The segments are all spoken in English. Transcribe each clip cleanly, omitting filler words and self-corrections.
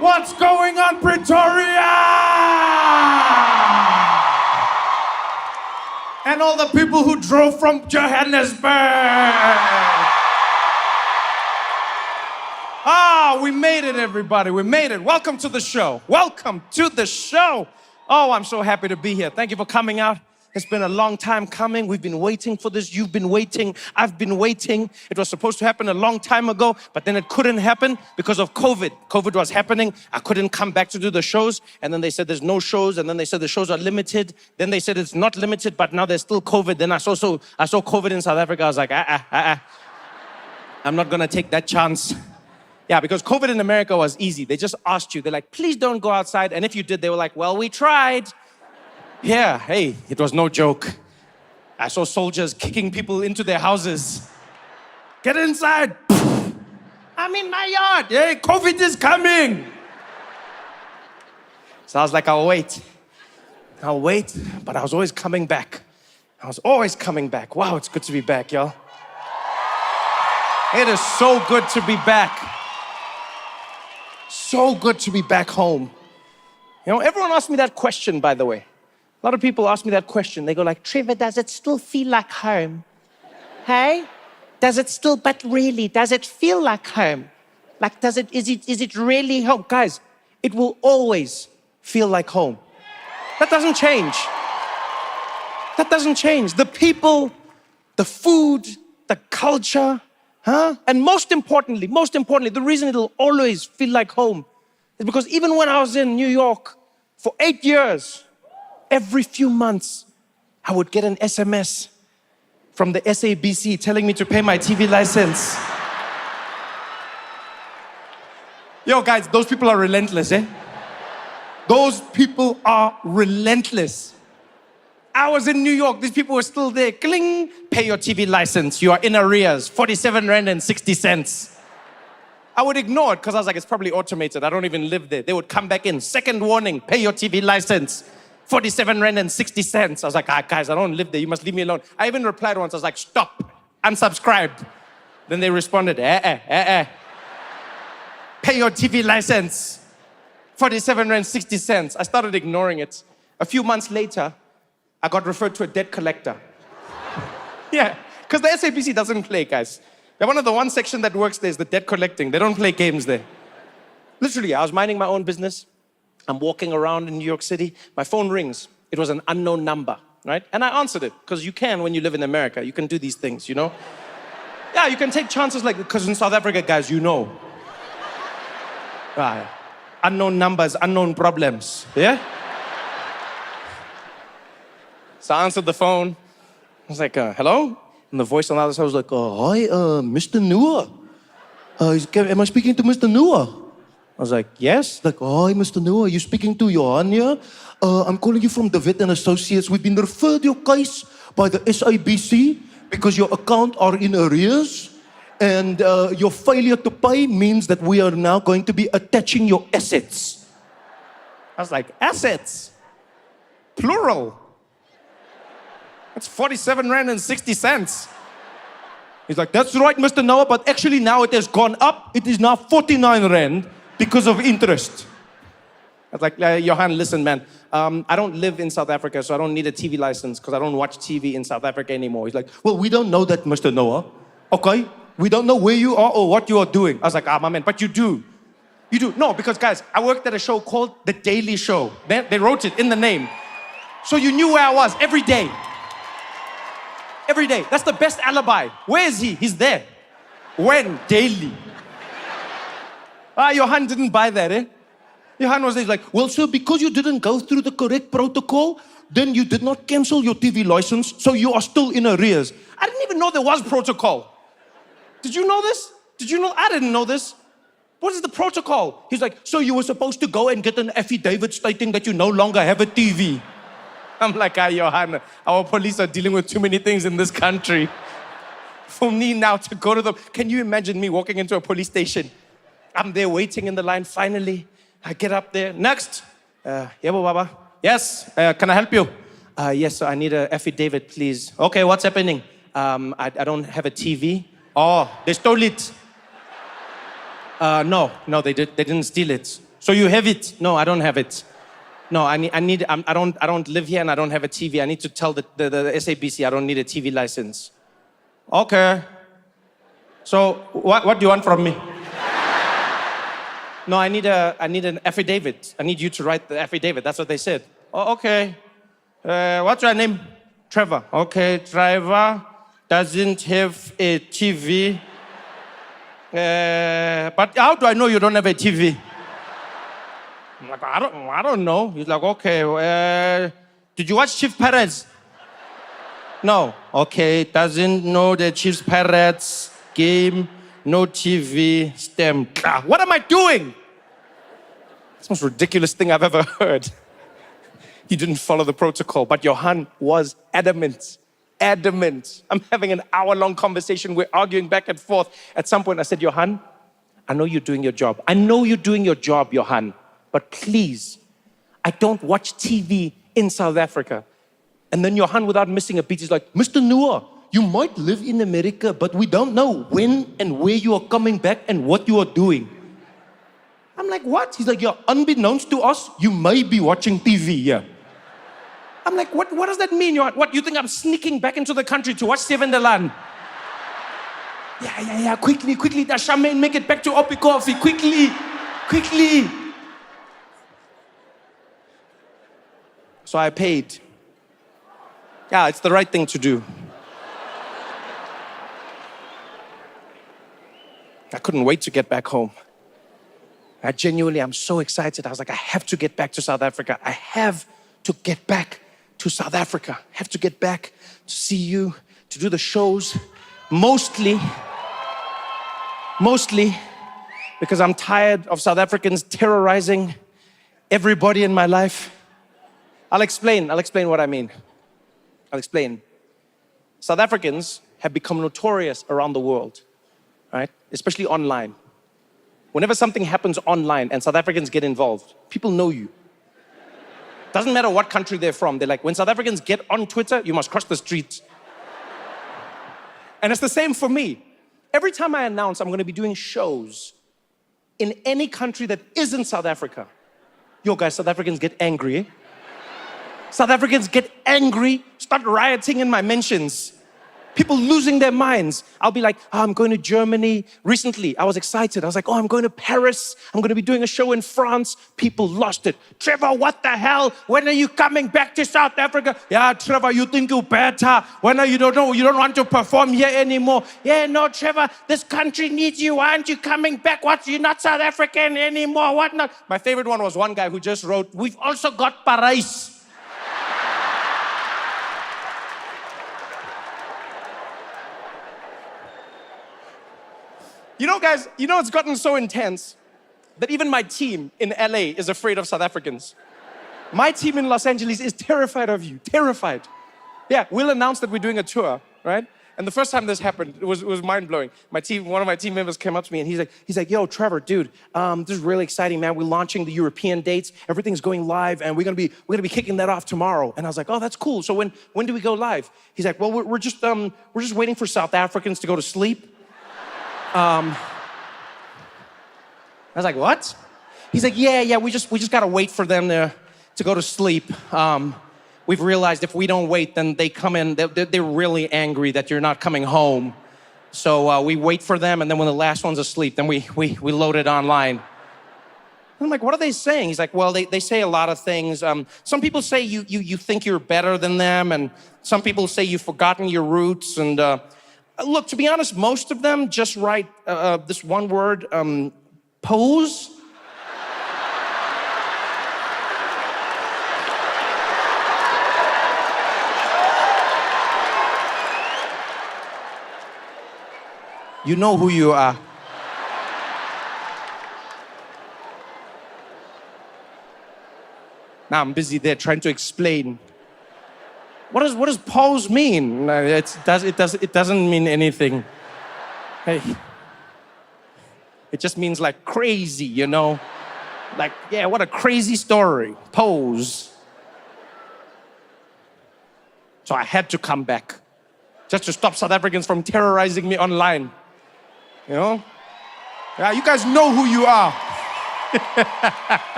What's going on, Pretoria? And all the people who drove from Johannesburg. We made it, everybody. We made it. Welcome to the show. Welcome to the show. Oh, I'm so happy to be here. Thank you for coming out. It's been a long time coming. We've been waiting for this. You've been waiting. I've been waiting. It was supposed to happen a long time ago, but then it couldn't happen because of COVID. COVID was happening. I couldn't come back to do the shows. And then they said there's no shows. And then they said the shows are limited. Then they said it's not limited, but now there's still COVID. Then I saw COVID in South Africa. I was like, I'm not going to take that chance. Yeah, because COVID in America was easy. They just asked you. They're like, please don't go outside. And if you did, they were like, well, we tried. Yeah, hey, it was no joke. I saw soldiers kicking people into their houses. Get inside. I'm in my yard. Hey, COVID is coming. So I was like, I'll wait. But I was always coming back. Wow, it's good to be back, y'all. It is so good to be back. So good to be back home. You know, everyone asked me that question, by the way. A lot of people ask me that question. They go like, Trevor, does it still feel like home? Hey? Does it feel like home? Like, is it really home? Guys, it will always feel like home. That doesn't change. The people, the food, the culture, And most importantly, the reason it'll always feel like home is because even when I was in New York for 8 years, every few months, I would get an SMS from the SABC telling me to pay my TV license. Yo, guys, those people are relentless, eh? Those people are relentless. I was in New York, these people were still there. Cling, pay your TV license, you are in arrears, 47 Rand and 60 cents. I would ignore it because I was like, it's probably automated, I don't even live there. They would come back in, second warning, pay your TV license. 47 Rand and 60 cents. I was like, guys, I don't live there. You must leave me alone. I even replied once. I was like, stop. Unsubscribed. Then they responded, Pay your TV license. 47 Rand, 60 cents. I started ignoring it. A few months later, I got referred to a debt collector. Yeah, because the SABC doesn't play, guys. They're one of the one section that works there is the debt collecting. They don't play games there. Literally, I was minding my own business. I'm walking around in New York City. My phone rings. It was an unknown number, right? And I answered it, because you can when you live in America. You can do these things, you know? Yeah, you can take chances like, because in South Africa, guys, you know. Right. Unknown numbers, unknown problems, yeah? So I answered the phone. I was like, hello? And the voice on the other side was like, hi, Mr. Noah. Am I speaking to Mr. Noah? I was like, yes. Like, hi, Mr. Noah, are you speaking to Johan here? I'm calling you from the Vet and Associates. We've been referred your case by the SABC because your account are in arrears and your failure to pay means that we are now going to be attaching your assets. I was like, assets? Plural. That's 47 Rand and 60 cents. He's like, that's right, Mr. Noah, but actually now it has gone up. It is now 49 Rand. Because of interest. I was like, Johan, listen, man. I don't live in South Africa, so I don't need a TV license because I don't watch TV in South Africa anymore. He's like, well, we don't know that, Mr. Noah. Okay? We don't know where you are or what you are doing. I was like, my man, but you do. You do. No, because, guys, I worked at a show called The Daily Show. They wrote it in the name. So you knew where I was every day. Every day. That's the best alibi. Where is he? He's there. When? Daily. Johan didn't buy that, eh? Johan was like, well, sir, because you didn't go through the correct protocol, then you did not cancel your TV license, so you are still in arrears. I didn't even know there was protocol. Did you know this? I didn't know this. What is the protocol? He's like, so you were supposed to go and get an affidavit stating that you no longer have a TV. I'm like, Johan, our police are dealing with too many things in this country. For me now to go to them, can you imagine me walking into a police station? I'm there waiting in the line. Finally, I get up there. Next. Yebo Baba. Yes. Can I help you? Yes, so I need an affidavit, please. Okay, what's happening? I don't have a TV. Oh, they stole it. No, they didn't steal it. So you have it? No, I don't have it. No, I don't live here and I don't have a TV. I need to tell the SABC I don't need a TV license. Okay. So what do you want from me? No, I need an affidavit. I need you to write the affidavit. That's what they said. Oh, okay. What's your name? Trevor. Okay, Trevor doesn't have a TV. But how do I know you don't have a TV? I'm like, I don't know. He's like, okay, did you watch Chief Pirates? No. Okay, doesn't know the Chiefs Pirates game, no TV, STEM. What am I doing? It's the most ridiculous thing I've ever heard. He didn't follow the protocol, but Johan was adamant. Adamant. I'm having an hour-long conversation. We're arguing back and forth. At some point, I said, Johan, I know you're doing your job. I know you're doing your job, Johan. But please, I don't watch TV in South Africa. And then Johan, without missing a beat, is like, Mr. Noah, you might live in America, but we don't know when and where you are coming back and what you are doing. I'm like, what? He's like, yeah, unbeknownst to us, you may be watching TV, yeah. I'm like, what does that mean? What, you think I'm sneaking back into the country to watch Seven Delan? Yeah, quickly, that Charmaine, make it back to Oppie Coffee, quickly. So I paid. Yeah, it's the right thing to do. I couldn't wait to get back home. I'm so excited. I was like, I have to get back to South Africa. I have to get back to South Africa. I have to get back to see you, to do the shows. Mostly because I'm tired of South Africans terrorizing everybody in my life. I'll explain what I mean. I'll explain. South Africans have become notorious around the world, right? Especially online. Whenever something happens online and South Africans get involved, people know you. Doesn't matter what country they're from. They're like, when South Africans get on Twitter, you must cross the street. And it's the same for me. Every time I announce I'm going to be doing shows in any country that isn't South Africa, yo guys, South Africans get angry, eh? South Africans get angry, start rioting in my mentions. People losing their minds. I'll be like, I'm going to Germany. Recently, I was excited. I was like, I'm going to Paris. I'm going to be doing a show in France. People lost it. Trevor, what the hell? When are you coming back to South Africa? Yeah, Trevor, you think you're better. When are you don't know? You don't want to perform here anymore. Yeah, no, Trevor, this country needs you. Why aren't you coming back? What? You're not South African anymore. What not? My favorite one was one guy who just wrote, we've also got Paris. You know, guys, it's gotten so intense that even my team in LA is afraid of South Africans. My team in Los Angeles is terrified of you, terrified. Yeah, we'll announce that we're doing a tour, right? And the first time this happened, it was mind-blowing. One of my team members came up to me and he's like, yo, Trevor, dude, this is really exciting, man. We're launching the European dates. Everything's going live and we're gonna be kicking that off tomorrow. And I was like, oh, that's cool. So when do we go live? He's like, well, we're just waiting for South Africans to go to sleep. I was like, what? He's like, yeah, we just gotta wait for them to go to sleep. We've realized if we don't wait, then they come in, they're really angry that you're not coming home. So we wait for them, and then when the last one's asleep, then we load it online. And I'm like, what are they saying? He's like, well, they say a lot of things. Some people say you think you're better than them, and some people say you've forgotten your roots, and look, to be honest, most of them just write this one word, pose. You know who you are. Now I'm busy there trying to explain. What does pose mean? It doesn't mean anything. Hey, it just means like crazy, you know? Like, yeah, what a crazy story. Pose. So I had to come back just to stop South Africans from terrorizing me online. You know? Yeah, you guys know who you are.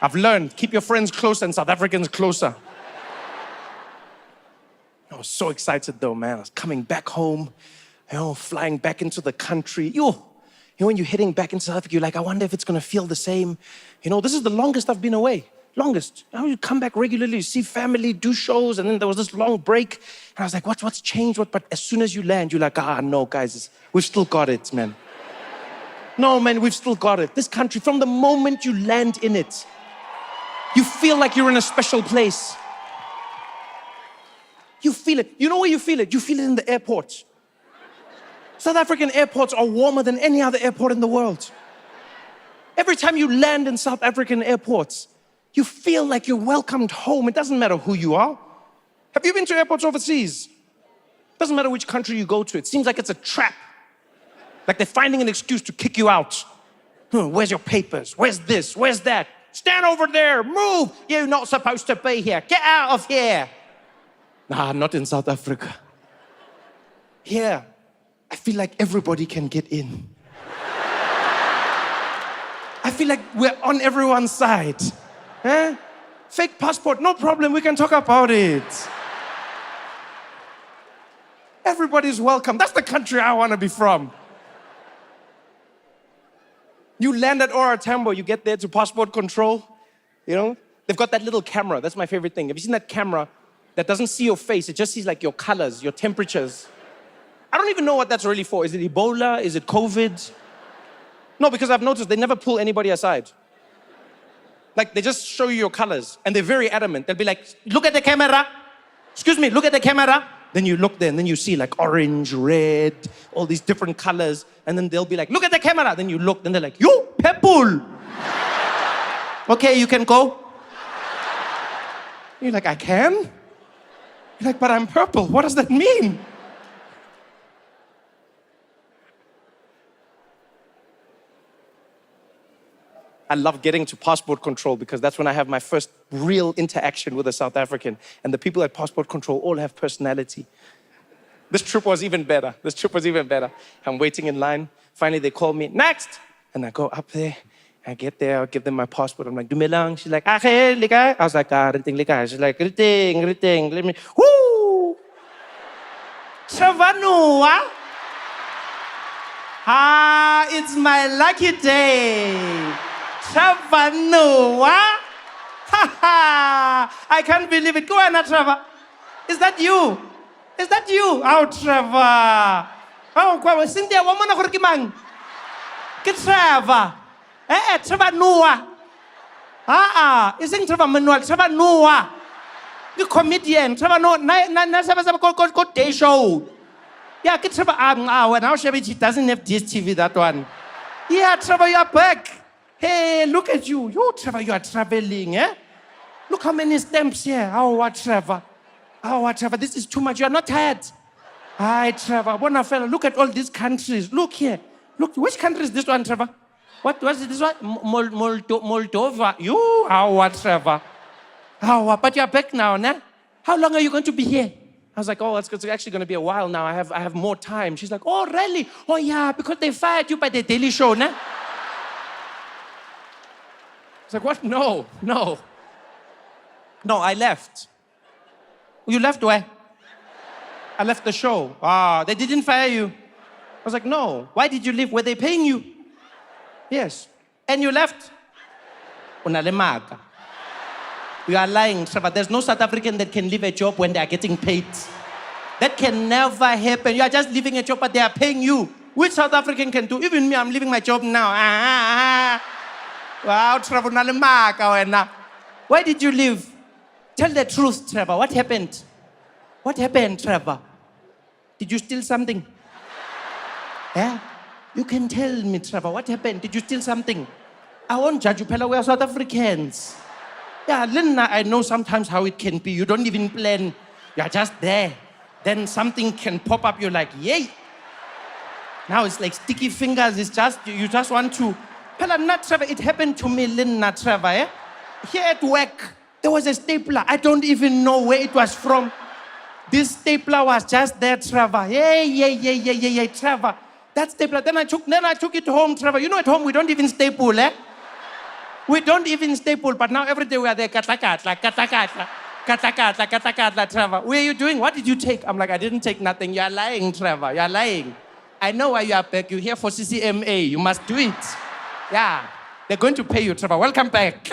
I've learned, keep your friends closer and South Africans closer. I was so excited though, man. I was coming back home, flying back into the country. When you're heading back into South Africa, you're like, I wonder if it's gonna feel the same. This is the longest I've been away. Longest. You come back regularly, you see family, do shows, and then there was this long break. And I was like, what's changed? But as soon as you land, you're like, no, guys, we've still got it, man. No, man, we've still got it. This country, from the moment you land in it, you feel like you're in a special place. You feel it. You know where you feel it? You feel it in the airports. South African airports are warmer than any other airport in the world. Every time you land in South African airports, you feel like you're welcomed home. It doesn't matter who you are. Have you been to airports overseas? It doesn't matter which country you go to. It seems like it's a trap. Like they're finding an excuse to kick you out. Where's your papers? Where's this? Where's that? Stand over there. Move. You're not supposed to be here. Get out of here. Nah, not in South Africa. Here, I feel like everybody can get in. I feel like we're on everyone's side. Fake passport, no problem, we can talk about it. Everybody's welcome. That's the country I want to be from. You land at OR Tambo, you get there to passport control. They've got that little camera. That's my favorite thing. Have you seen that camera that doesn't see your face? It just sees like your colors, your temperatures. I don't even know what that's really for. Is it Ebola? Is it COVID? No, because I've noticed they never pull anybody aside. Like, they just show you your colors, and they're very adamant. They'll be like, look at the camera. Excuse me, look at the camera. Then you look there, and then you see like orange, red, all these different colors. And then they'll be like, look at the camera. Then you look, then they're like, you, purple. Okay, you can go. You're like, I can? You're like, but I'm purple. What does that mean? I love getting to passport control because that's when I have my first real interaction with a South African. And the people at passport control all have personality. This trip was even better. I'm waiting in line. Finally, they call me, next. And I go up there. I get there, I give them my passport. I'm like, dumelang. She's like, ahe, likai. I was like, riting, likai. She's like, riting. Let me, whoo! Trevor, it's my lucky day. Trevor, I can't believe it. Go on, Trevor. Is that you? Oh, Trevor. Oh, Cynthia, woman of Rikimang. Get Trevor. Trevor Noah. Isn't Trevor Manuel? Trevor Noah. The comedian. Trevor Noah. Go day show. Yeah, get Trevor. Now she doesn't have DSTV, that one. Yeah, Trevor, you're back. Hey, look at you. You, Trevor, you are traveling, eh? Look how many stamps here. Trevor. Trevor, this is too much. You are not tired. Hi, Trevor. Bonafella, look at all these countries. Look here. Look, which country is this one, Trevor? What was this one? Moldova. You, Trevor. But you're back now, nah? How long are you going to be here? I was like, it's actually going to be a while now. I have more time. She's like, oh, really? Oh, yeah, because they fired you by the Daily Show, nah? I was like, what? No, I left. You left where? I left the show. They didn't fire you. I was like, no. Why did you leave? Were they paying you? Yes. And you left? Unalemaga. You are lying, Trevor. There's no South African that can leave a job when they are getting paid. That can never happen. You are just leaving a job, but they are paying you. Which South African can do? Even me, I'm leaving my job now. Wow, Trevor, why did you leave? Tell the truth, Trevor. What happened? What happened, Trevor? Did you steal something? Yeah? You can tell me, Trevor. What happened? Did you steal something? I won't judge you, Pella. We are South Africans. Yeah, Lena, I know sometimes how it can be. You don't even plan. You're just there. Then something can pop up. You're like, yay. Now it's like sticky fingers. It's just, you just want to. Pella, not Trevor. It happened to me, Lena, Trevor. Eh? Here at work, there was a stapler. I don't even know where it was from. This stapler was just there, Trevor. Yeah, Trevor. That stapler. Then I took it home, Trevor. You know, at home we don't even staple, eh? We don't even staple, but now every day we are there, katakatla, Trevor. Where are you doing? What did you take? I'm like, I didn't take nothing. You are lying, Trevor. You are lying. I know why you are back. You're here for CCMA. You must do it. Yeah. They're going to pay you, Trevor. Welcome back.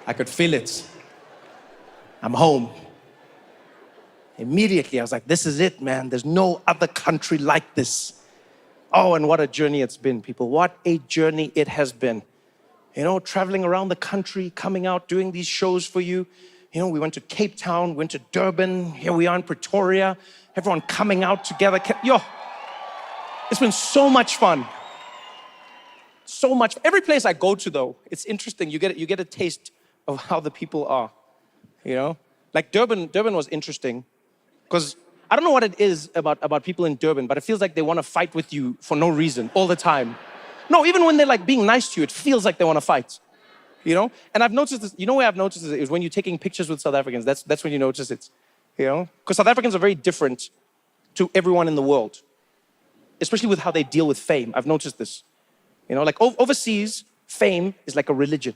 I could feel it. I'm home. Immediately, I was like, this is it, man. There's no other country like this. Oh, and what a journey it's been, people. What a journey it has been. You know, traveling around the country, coming out, doing these shows for you. You know, we went to Cape Town, went to Durban. Here we are in Pretoria. Everyone coming out together. Yo, it's been so much fun. So much. Every place I go to, though, it's interesting. You get a taste of how the people are, you know? Like Durban was interesting because I don't know what it is about people in Durban, but it feels like they want to fight with you for no reason all the time. No, even when they're like being nice to you, it feels like they want to fight, you know? And I've noticed this, you know where I've noticed this is when you're taking pictures with South Africans, that's when you notice it, you know? Because South Africans are very different to everyone in the world, especially with how they deal with fame. I've noticed this, you know? Like overseas, fame is like a religion.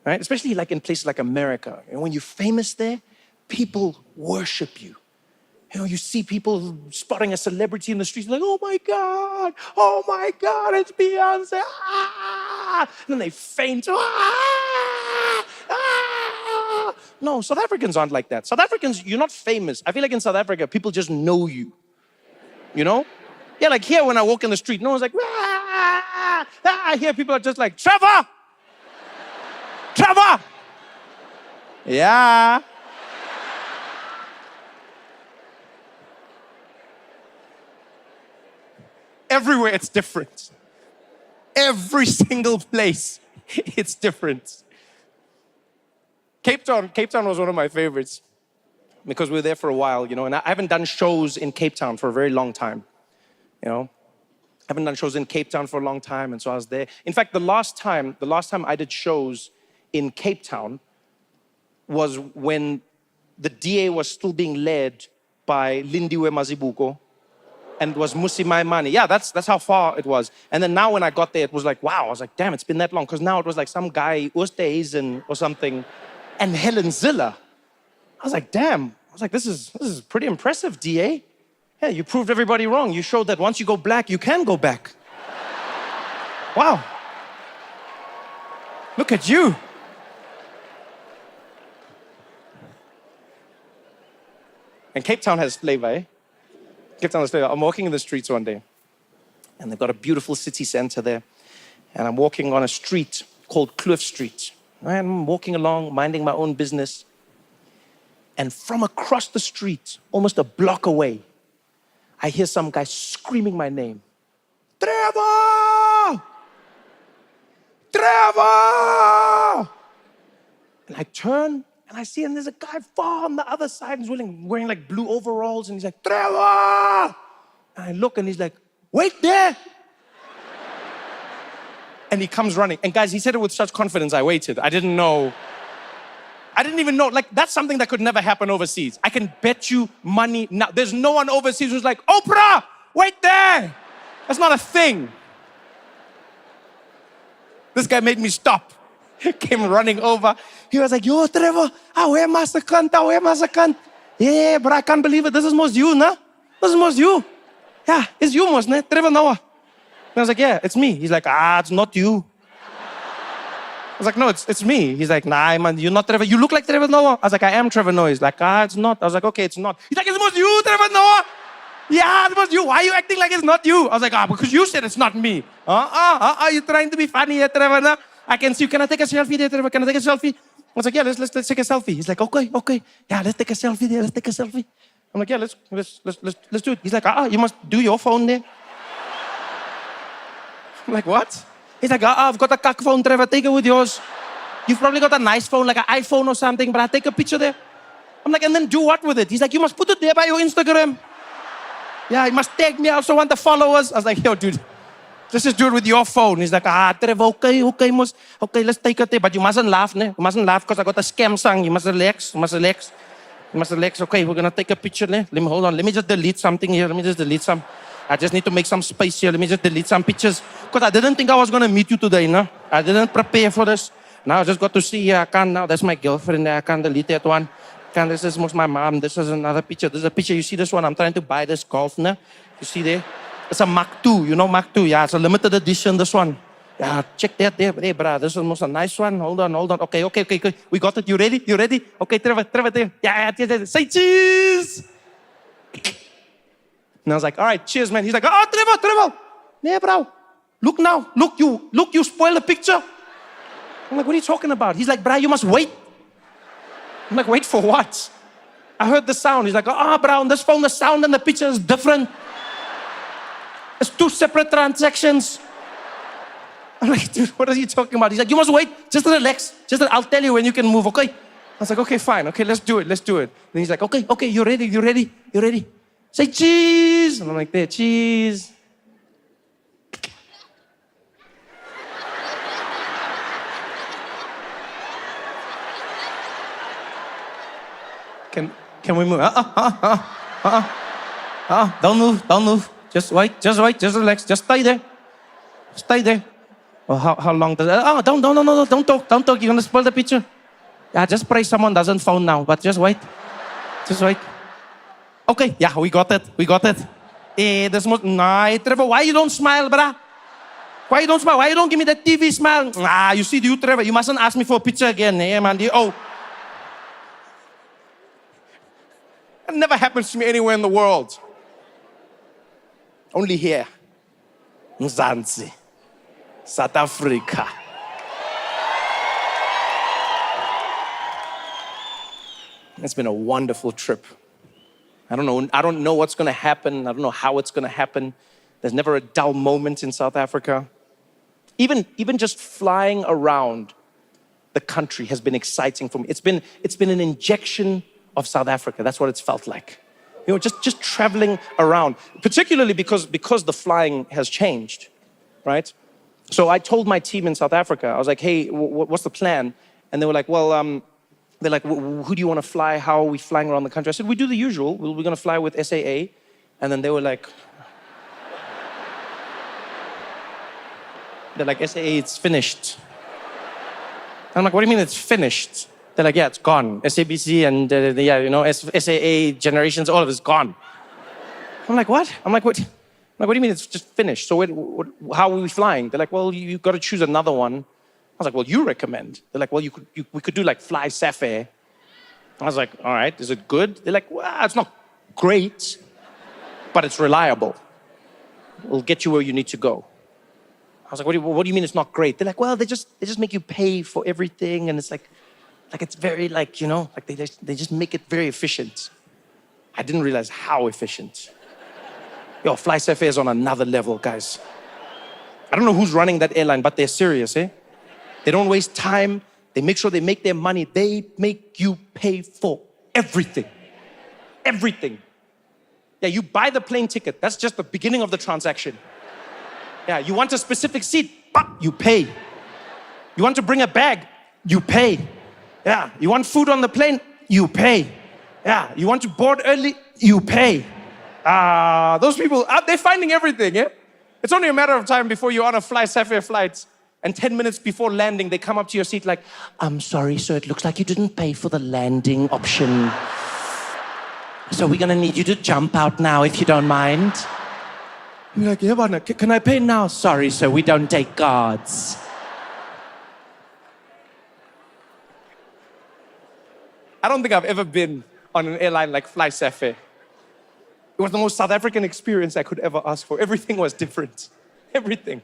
Right? Especially like in places like America. And when you're famous there, people worship you. You know, you see people spotting a celebrity in the streets like, oh my God, it's Beyonce. Ah! And then they faint. Ah! Ah! No, South Africans aren't like that. South Africans, you're not famous. I feel like in South Africa, people just know you. You know? Yeah, like here when I walk in the street, no one's like, ah! I hear people are just like, Trevor! Trevor! Yeah. Everywhere it's different. Every single place, it's different. Cape Town was one of my favorites because we were there for a while, you know, and I haven't done shows in Cape Town for a very long time, you know. I haven't done shows in Cape Town for a long time, and so I was there. In fact, the last time I did shows in Cape Town was when the DA was still being led by Lindiwe Mazibuko and it was Musi Maimane. Yeah, that's how far it was. And then now when I got there, it was like, wow, I was like, damn, it's been that long. Because now it was like some guy, Oosthuizen or something, and Helen Ziller. I was like, damn. I was like, this is pretty impressive, DA. Yeah, you proved everybody wrong. You showed that once you go black, you can go back. Wow. Look at you. And Cape Town has flavor, eh? Cape Town has flavor. I'm walking in the streets one day, and they've got a beautiful city center there. And I'm walking on a street called Kloof Street. And I'm walking along, minding my own business. And from across the street, almost a block away, I hear some guy screaming my name. Trevor! Trevor! And I turn, and I see, and there's a guy far on the other side. He's wearing like blue overalls, and he's like, Trevor! And I look, and he's like, wait there! And he comes running. And guys, he said it with such confidence, I waited. I didn't even know, like, that's something that could never happen overseas. I can bet you money now. There's no one overseas who's like, Oprah, wait there! That's not a thing. This guy made me stop. Came running over. He was like, yo, Trevor, where Masakant? Yeah, but I can't believe it. This is most you, nah? This is most you. Yeah, it's you most, nah? Trevor Noah. And I was like, yeah, it's me. He's like, it's not you. I was like, no, it's me. He's like, nah, man, you're not Trevor. You look like Trevor Noah. I was like, I am Trevor Noah. He's like, it's not. I was like, okay, it's not. He's like, it's most you, Trevor Noah. Yeah, it was you. Why are you acting like it's not you? I was like, because you said it's not me. You're trying to be funny here, Trevor. Nah? I can see you. Can I take a selfie there, Trevor? Can I take a selfie? I was like, yeah, let's take a selfie. He's like, okay. Yeah, let's take a selfie there. Let's take a selfie. I'm like, yeah, let's do it. He's like, you must do your phone there. I'm like, what? He's like, I've got a cock phone, Trevor. Take it with yours. You've probably got a nice phone, like an iPhone or something, but I'll take a picture there. I'm like, and then do what with it? He's like, you must put it there by your Instagram. Yeah, you must tag me. I also want the followers. I was like, yo, dude, Let's just do it with your phone. He's like, Trevor, okay, let's take it. But you mustn't laugh, ne? You mustn't laugh because I got a scam song. You must relax. Okay, we're gonna take a picture, ne? Hold on. Let me just delete something here. Let me just delete some. I just need to make some space here. Let me just delete some pictures. Because I didn't think I was gonna meet you today, no? I didn't prepare for this. Now I just got to see here. I can't now. That's my girlfriend there. I can't delete that one. This is my mom. This is another picture. This is a picture. You see this one? I'm trying to buy this golf, ne? You see there? It's a Mark II. You know Mark II? Yeah, it's a limited edition, this one. Yeah, check that there. Hey, brah, this is almost a nice one. Hold on. Okay. We got it. You ready? Okay, Trevor there. Yeah. Say cheese. And I was like, all right, cheers, man. He's like, oh, Trevor. Yeah, bro. Look now. Look, you spoil the picture. I'm like, what are you talking about? He's like, brah, you must wait. I'm like, wait for what? I heard the sound. He's like, bro, on this phone, the sound and the picture is different. It's two separate transactions. I'm like, dude, what are you talking about? He's like, you must wait. Just relax. I'll tell you when you can move, okay? I was like, okay, fine. Okay, let's do it. Then he's like, okay, you ready? Say cheese. And I'm like, there, cheese. Can we move? Don't move. Just wait, just relax, just stay there. Well, how long does it? Don't talk, you're gonna spoil the picture. Yeah, just pray someone doesn't phone now, but just wait. Okay, yeah, we got it. Nah, Trevor, why you don't smile, brah? Why you don't smile? Why you don't give me that TV smile? You see, you, Trevor, you mustn't ask me for a picture again, man. That never happens to me anywhere in the world. Only here. Mzansi. South Africa. It's been a wonderful trip. I don't know what's going to happen. I don't know how it's going to happen. There's never a dull moment in South Africa. Even just flying around the country has been exciting for me. It's been an injection of South Africa. That's what it's felt like. Just traveling around, particularly because the flying has changed, right? So I told my team in South Africa, I was like, hey, what's the plan? And they were like, well, they're like, who do you want to fly? How are we flying around the country? I said, we do the usual. We're going to fly with SAA. And then they were like, SAA, it's finished. I'm like, what do you mean it's finished? They're like, yeah, it's gone. SABC and SAA generations, all of it's gone. I'm like, what? What do you mean it's just finished? So how are we flying? They're like, well, you got to choose another one. I was like, well, you recommend. They're like, well, we could do like Fly Safair. I was like, all right, is it good? They're like, well, it's not great, but it's reliable. It'll get you where you need to go. I was like, what do you mean it's not great? They're like, well, they just make you pay for everything, and it's like it's very they just make it very efficient. I didn't realize how efficient. Fly Safair is on another level, guys. I don't know who's running that airline, but they're serious, eh? They don't waste time. They make sure they make their money. They make you pay for everything. Everything. Yeah, you buy the plane ticket. That's just the beginning of the transaction. Yeah, you want a specific seat, you pay. You want to bring a bag, you pay. Yeah, you want food on the plane, you pay. Yeah, you want to board early, you pay. Those people, they're finding everything, eh? It's only a matter of time before you're on a Fly Safair flight, and 10 minutes before landing, they come up to your seat like, I'm sorry, sir, it looks like you didn't pay for the landing option. So we're gonna need you to jump out now, if you don't mind. You're like, yeah, but can I pay now? Sorry, sir, we don't take cards. I don't think I've ever been on an airline like Fly Safair. It was the most South African experience I could ever ask for. Everything was different. Everything.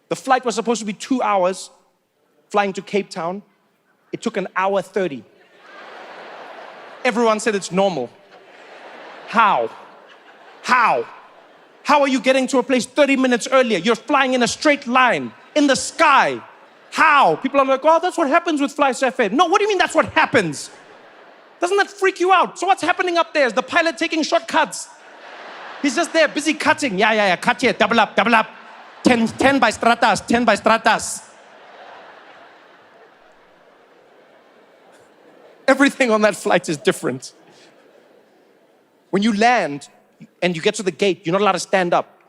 The flight was supposed to be 2 hours flying to Cape Town. It took 1 hour 30. Everyone said it's normal. How? How are you getting to a place 30 minutes earlier? You're flying in a straight line, in the sky. How? People are like, oh, that's what happens with Fly Safair. No, what do you mean that's what happens? Doesn't that freak you out? So what's happening up there? Is the pilot taking shortcuts? He's just there, busy cutting. Yeah, cut here, double up. 10 by stratas, 10 by stratas. Everything on that flight is different. When you land and you get to the gate, you're not allowed to stand up.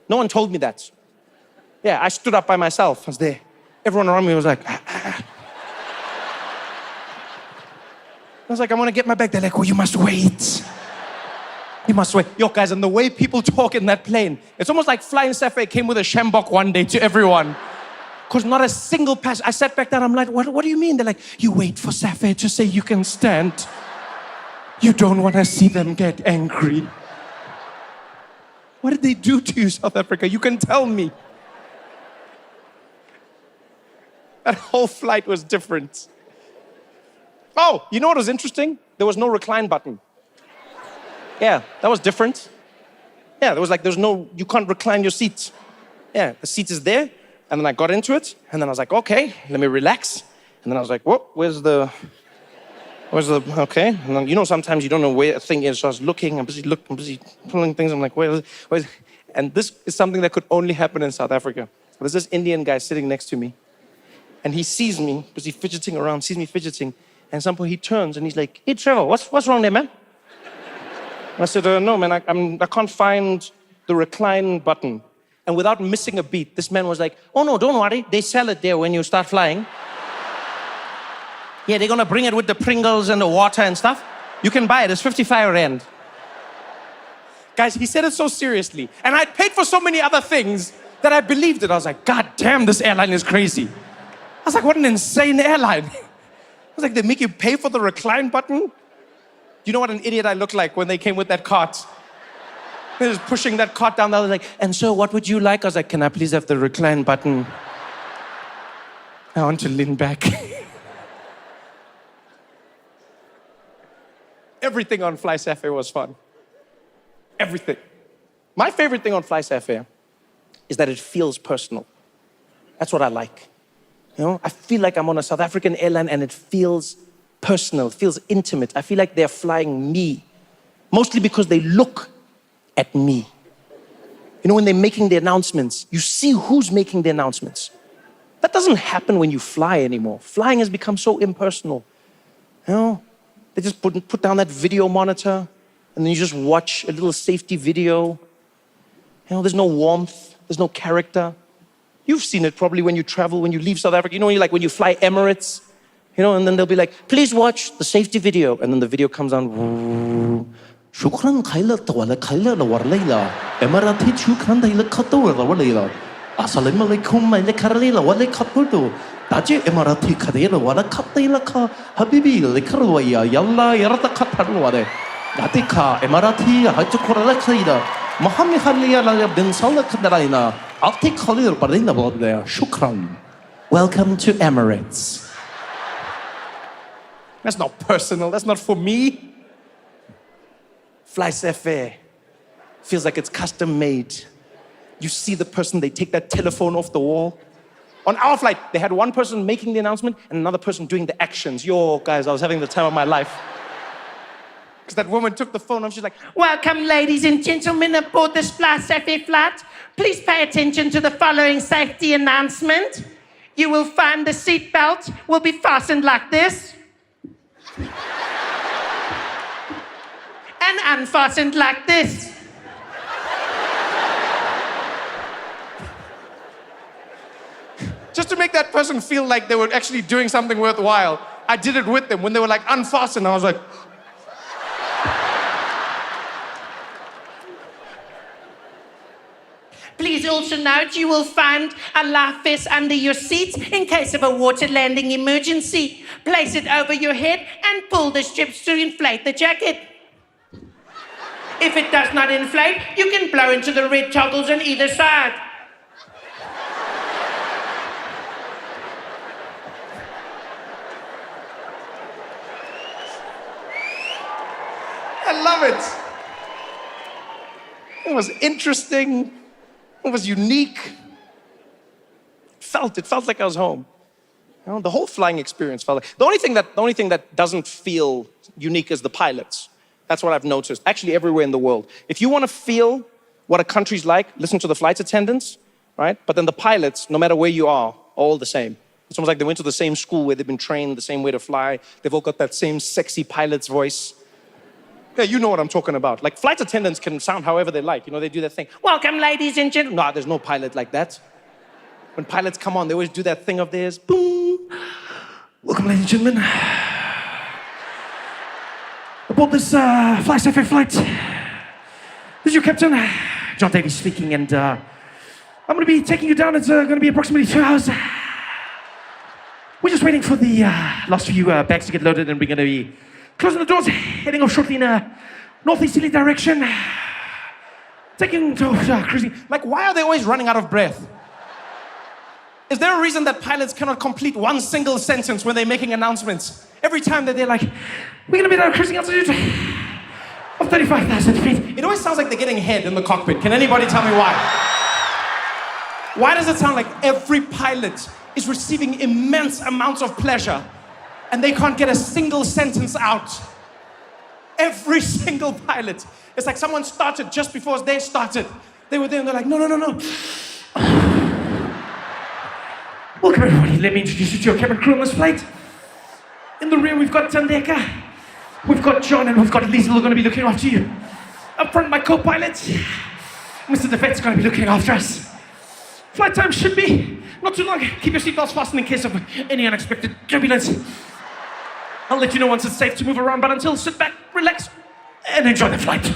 No one told me that. Yeah, I stood up by myself. I was there. Everyone around me was like, I was like, I want to get my bag. They're like, oh, you must wait. You must wait. Yo, guys, and the way people talk in that plane, it's almost like Flying Safari came with a shambok one day to everyone. Because not a single passenger. I sat back down, I'm like, what do you mean? They're like, you wait for Safari to say you can stand. You don't want to see them get angry. What did they do to you, South Africa? You can tell me. That whole flight was different. Oh, you know what was interesting? There was no recline button. Yeah, that was different. Yeah, there's no, you can't recline your seat. Yeah, the seat is there. And then I got into it, and then I was like, okay, let me relax. And then I was like, whoa, where's the, okay. And then, you know, sometimes you don't know where a thing is, so I was looking, I'm busy pulling things, I'm like, where is it? And this is something that could only happen in South Africa. There's this Indian guy sitting next to me, and he sees me, busy fidgeting around, sees me fidgeting, and at some point he turns and he's like, hey, Trevor, what's wrong there, man? And I said, no, man, I can't find the recline button. And without missing a beat, this man was like, oh no, don't worry, they sell it there when you start flying. Yeah, they're gonna bring it with the Pringles and the water and stuff. You can buy it, it's 55 Rand. Guys, he said it so seriously. And I'd paid for so many other things that I believed it. I was like, God damn, this airline is crazy. I was like, what an insane airline. I was like, they make you pay for the recline button? You know what an idiot I looked like when they came with that cart? They was pushing that cart down. I was like, and so what would you like? I was like, can I please have the recline button? I want to lean back. Everything on Fly Safari was fun. Everything. My favorite thing on Fly Safari is that it feels personal. That's what I like. You know, I feel like I'm on a South African airline and it feels personal, feels intimate. I feel like they're flying me. Mostly because they look at me. You know, when they're making the announcements, you see who's making the announcements. That doesn't happen when you fly anymore. Flying has become so impersonal. You know, they just put down that video monitor and then you just watch a little safety video. You know, there's no warmth, there's no character. You've seen it probably when you travel, when you leave South Africa. You know, when you fly Emirates, you know, and then they'll be like, please watch the safety video. And then the video comes on. شكرا خيلت ولا خيلت ورليلا إماراتي شكرا دايلا كتور ورليلا السلام عليكم مايلا كارليلا ولا كتورتو تاجي إماراتي كديلا ولا كتيلا كا حبيبي لكرويا يلا يرتا كتر ولا ناتي كا إماراتي هجكورا كديلا محمد خليا لا بن صالح كدراينا أعطي خليل بدينا بوديا شكرا. Welcome to Emirates. That's not personal. That's not for me. Fly Safari feels like it's custom made. You see the person, they take that telephone off the wall. On our flight, they had one person making the announcement and another person doing the actions. Yo, guys, I was having the time of my life. Because that woman took the phone and she's like, welcome, ladies and gentlemen, aboard this Fly Safari flight. Please pay attention to the following safety announcement. You will find the seat belt will be fastened like this. And unfastened like this. Just to make that person feel like they were actually doing something worthwhile, I did it with them. When they were like, unfastened, I was like... Please also note you will find a life vest under your seat in case of a water landing emergency. Place it over your head and pull the strips to inflate the jacket. If it does not inflate, you can blow into the red toggles on either side. I love it. It was interesting. It was unique. It felt like I was home. You know, the whole flying experience felt like... The only thing that doesn't feel unique is the pilots. That's what I've noticed, actually everywhere in the world. If you want to feel what a country's like, listen to the flight attendants. right? But then the pilots, no matter where you are all the same. It's almost like they went to the same school where they've been trained the same way to fly. They've all got that same sexy pilot's voice. Yeah, you know what I'm talking about. Like flight attendants can sound however they like. You know, they do that thing. Welcome, ladies and gentlemen. No, there's no pilot like that. When pilots come on, they always do that thing of theirs. Boom. Welcome, ladies and gentlemen. Aboard this FlySafe flight. This is your captain, John Davies speaking, and I'm going to be taking you down. It's going to be approximately 2 hours. We're just waiting for the last few bags to get loaded, and we're going to be closing the doors, heading off shortly in a northeasterly direction. Taking to cruising. Like, why are they always running out of breath? Is there a reason that pilots cannot complete one single sentence when they're making announcements? Every time that they're like, we're going to be at a cruising altitude of 35,000 feet. It always sounds like they're getting head in the cockpit. Can anybody tell me why? Why does it sound like every pilot is receiving immense amounts of pleasure and they can't get a single sentence out? Every single pilot. It's like someone started just before they started. They were there and they're like, no. Welcome everybody, let me introduce you to your cabin crew on this flight. In the rear we've got Tandeka, we've got John, and we've got Liesl who are going to be looking after you. Up front my co-pilot, Mr. DeVet's going to be looking after us. Flight time should be not too long. Keep your seatbelts fastened in case of any unexpected turbulence. I'll let you know once it's safe to move around, but until, sit back, relax, and enjoy the flight.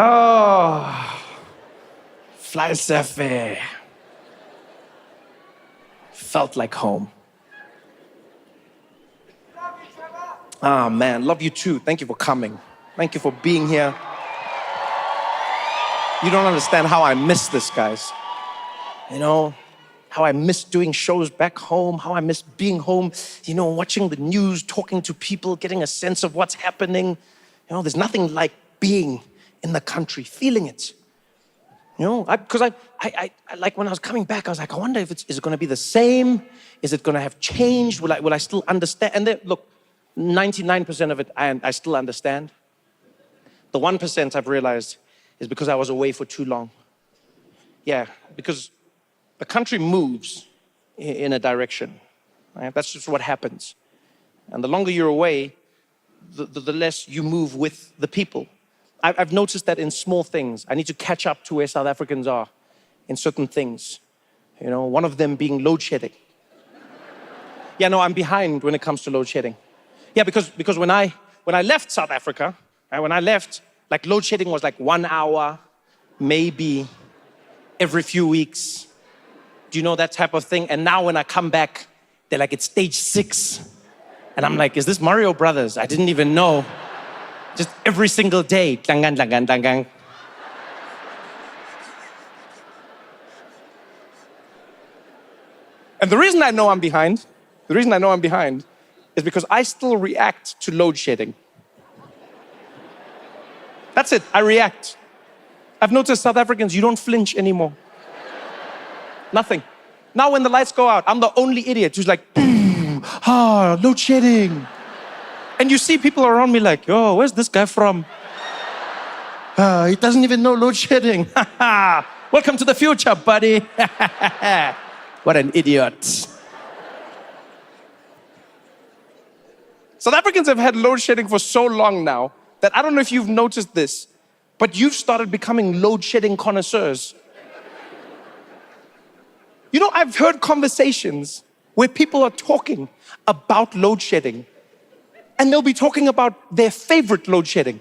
Oh, FlySafe. Felt like home. Love you, Trevor. Ah, man, love you too. Thank you for coming. Thank you for being here. You don't understand how I miss this, guys. You know, how I miss doing shows back home, how I miss being home, you know, watching the news, talking to people, getting a sense of what's happening. You know, there's nothing like being in the country, feeling it. You know, because I like when I was coming back, I was like, I wonder if is it going to be the same? Is it going to have changed? Will I still understand? And then, look, 99% of it, I still understand. The 1% I've realized is because I was away for too long. Yeah, because the country moves in a direction. Right? That's just what happens. And the longer you're away, the less you move with the people. I've noticed that in small things. I need to catch up to where South Africans are in certain things. You know, one of them being load shedding. Yeah, no, I'm behind when it comes to load shedding. Yeah, because when I left South Africa, when I left, like load shedding was like 1 hour, maybe every few weeks. Do you know that type of thing? And now when I come back, they're like, it's stage 6. And I'm like, is this Mario Brothers? I didn't even know. Just every single day. Tlangan, tlangan, tlangan. And the reason I know I'm behind is because I still react to load shedding. That's it, I react. I've noticed South Africans, you don't flinch anymore. Nothing. Now when the lights go out, I'm the only idiot who's like, load shedding. And you see people around me like, oh, where's this guy from? He doesn't even know load shedding. Welcome to the future, buddy. What an idiot. South Africans have had load shedding for so long now that I don't know if you've noticed this, but you've started becoming load shedding connoisseurs. You know, I've heard conversations where people are talking about load shedding, and they'll be talking about their favorite load shedding.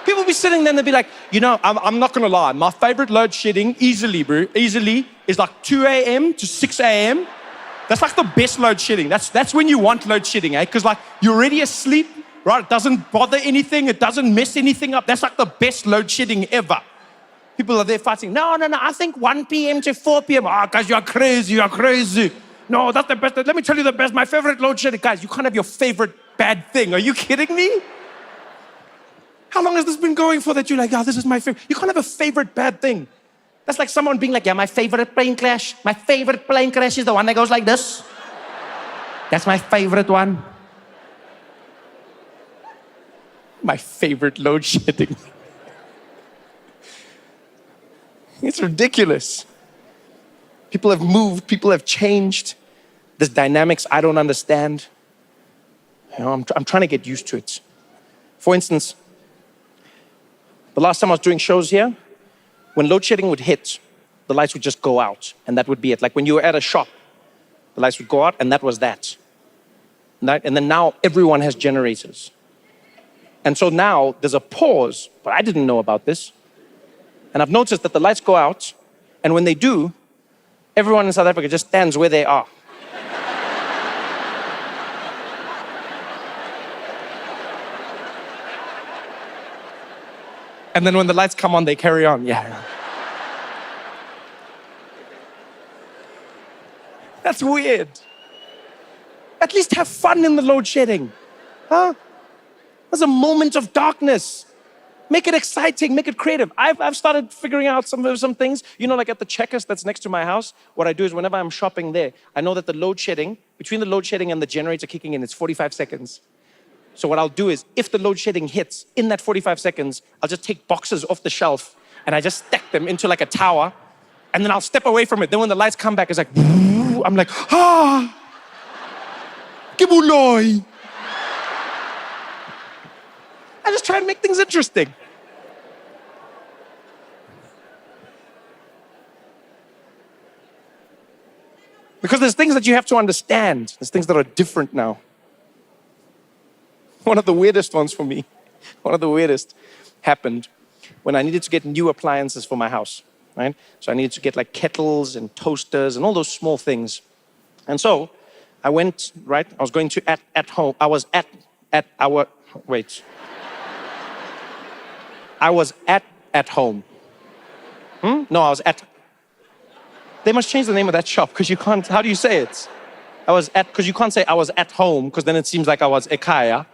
People be sitting there and they'll be like, you know, I'm not gonna lie, my favorite load shedding easily is like 2 a.m. to 6 a.m. That's like the best load shedding. That's when you want load shedding, eh? Because like you're already asleep, right? It doesn't bother anything, it doesn't mess anything up. That's like the best load shedding ever. People are there fighting. No, I think 1 p.m. to 4 p.m. Guys, you're crazy. No, that's the best. Let me tell you the best. My favorite load shedding. Guys, you can't have your favorite bad thing. Are you kidding me? How long has this been going for that you're like, this is my favorite? You can't have a favorite bad thing. That's like someone being like, yeah, my favorite plane crash. My favorite plane crash is the one that goes like this. That's my favorite one. My favorite load shedding. It's ridiculous. People have moved, people have changed. There's dynamics I don't understand. I'm trying to get used to it. For instance, the last time I was doing shows here, when load shedding would hit, the lights would just go out, and that would be it. Like when you were at a shop, the lights would go out, and that was that. And then now everyone has generators. And so now there's a pause, but I didn't know about this. And I've noticed that the lights go out, and when they do, everyone in South Africa just stands where they are. And then when the lights come on, they carry on. Yeah. That's weird. At least have fun in the load shedding. Huh? There's a moment of darkness. Make it exciting, make it creative. I've started figuring out some things. You know, like at the Checkers that's next to my house, what I do is whenever I'm shopping there, I know that the load shedding, between the load shedding and the generator kicking in, it's 45 seconds. So what I'll do is, if the load shedding hits in that 45 seconds, I'll just take boxes off the shelf and I just stack them into like a tower, and then I'll step away from it. Then when the lights come back, it's like, I'm like, Kibuloi. I just try and make things interesting. Because there's things that you have to understand. There's things that are different now. One of the weirdest ones for me, happened when I needed to get new appliances for my house, right? So I needed to get like kettles and toasters and all those small things. And so I went, right? I was going to at home. I was at home. No, I was at. They must change the name of that shop because you can't, how do you say it? Because you can't say I was at home because then it seems like I was ekaya.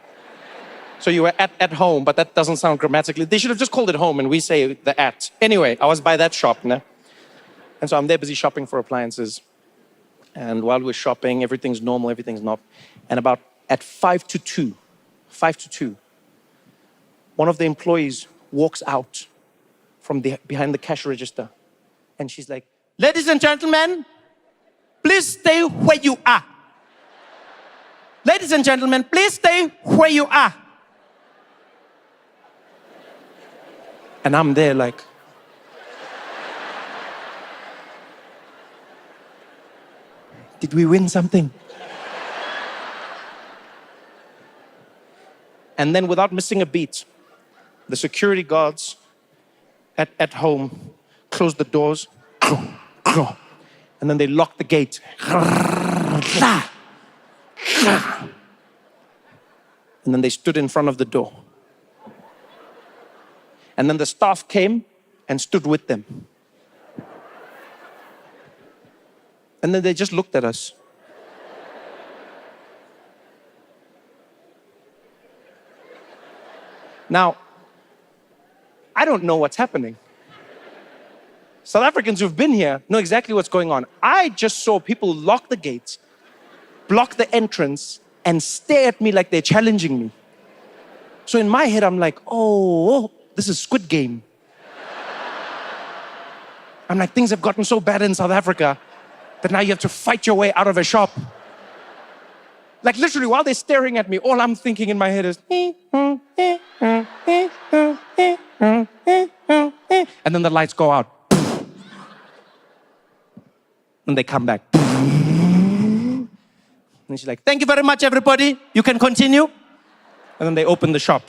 So you were at home, but that doesn't sound grammatically. They should have just called it home and we say the at. Anyway, I was by that shop, né? And so I'm there busy shopping for appliances. And while we're shopping, everything's normal, everything's not. And about at 5 to 2, one of the employees walks out from behind the cash register. And she's like, "Ladies and gentlemen, please stay where you are. Ladies and gentlemen, please stay where you are." And I'm there like, did we win something? And then without missing a beat, the security guards at home closed the doors, and then they locked the gate. And then they stood in front of the door. And then the staff came and stood with them. And then they just looked at us. Now, I don't know what's happening. South Africans who've been here know exactly what's going on. I just saw people lock the gates, block the entrance, and stare at me like they're challenging me. So in my head, I'm like, oh, this is Squid Game. I'm like, things have gotten so bad in South Africa that now you have to fight your way out of a shop. Like literally, while they're staring at me, all I'm thinking in my head is, and then the lights go out. And they come back. And she's like, "Thank you very much, everybody. You can continue." And then they open the shop.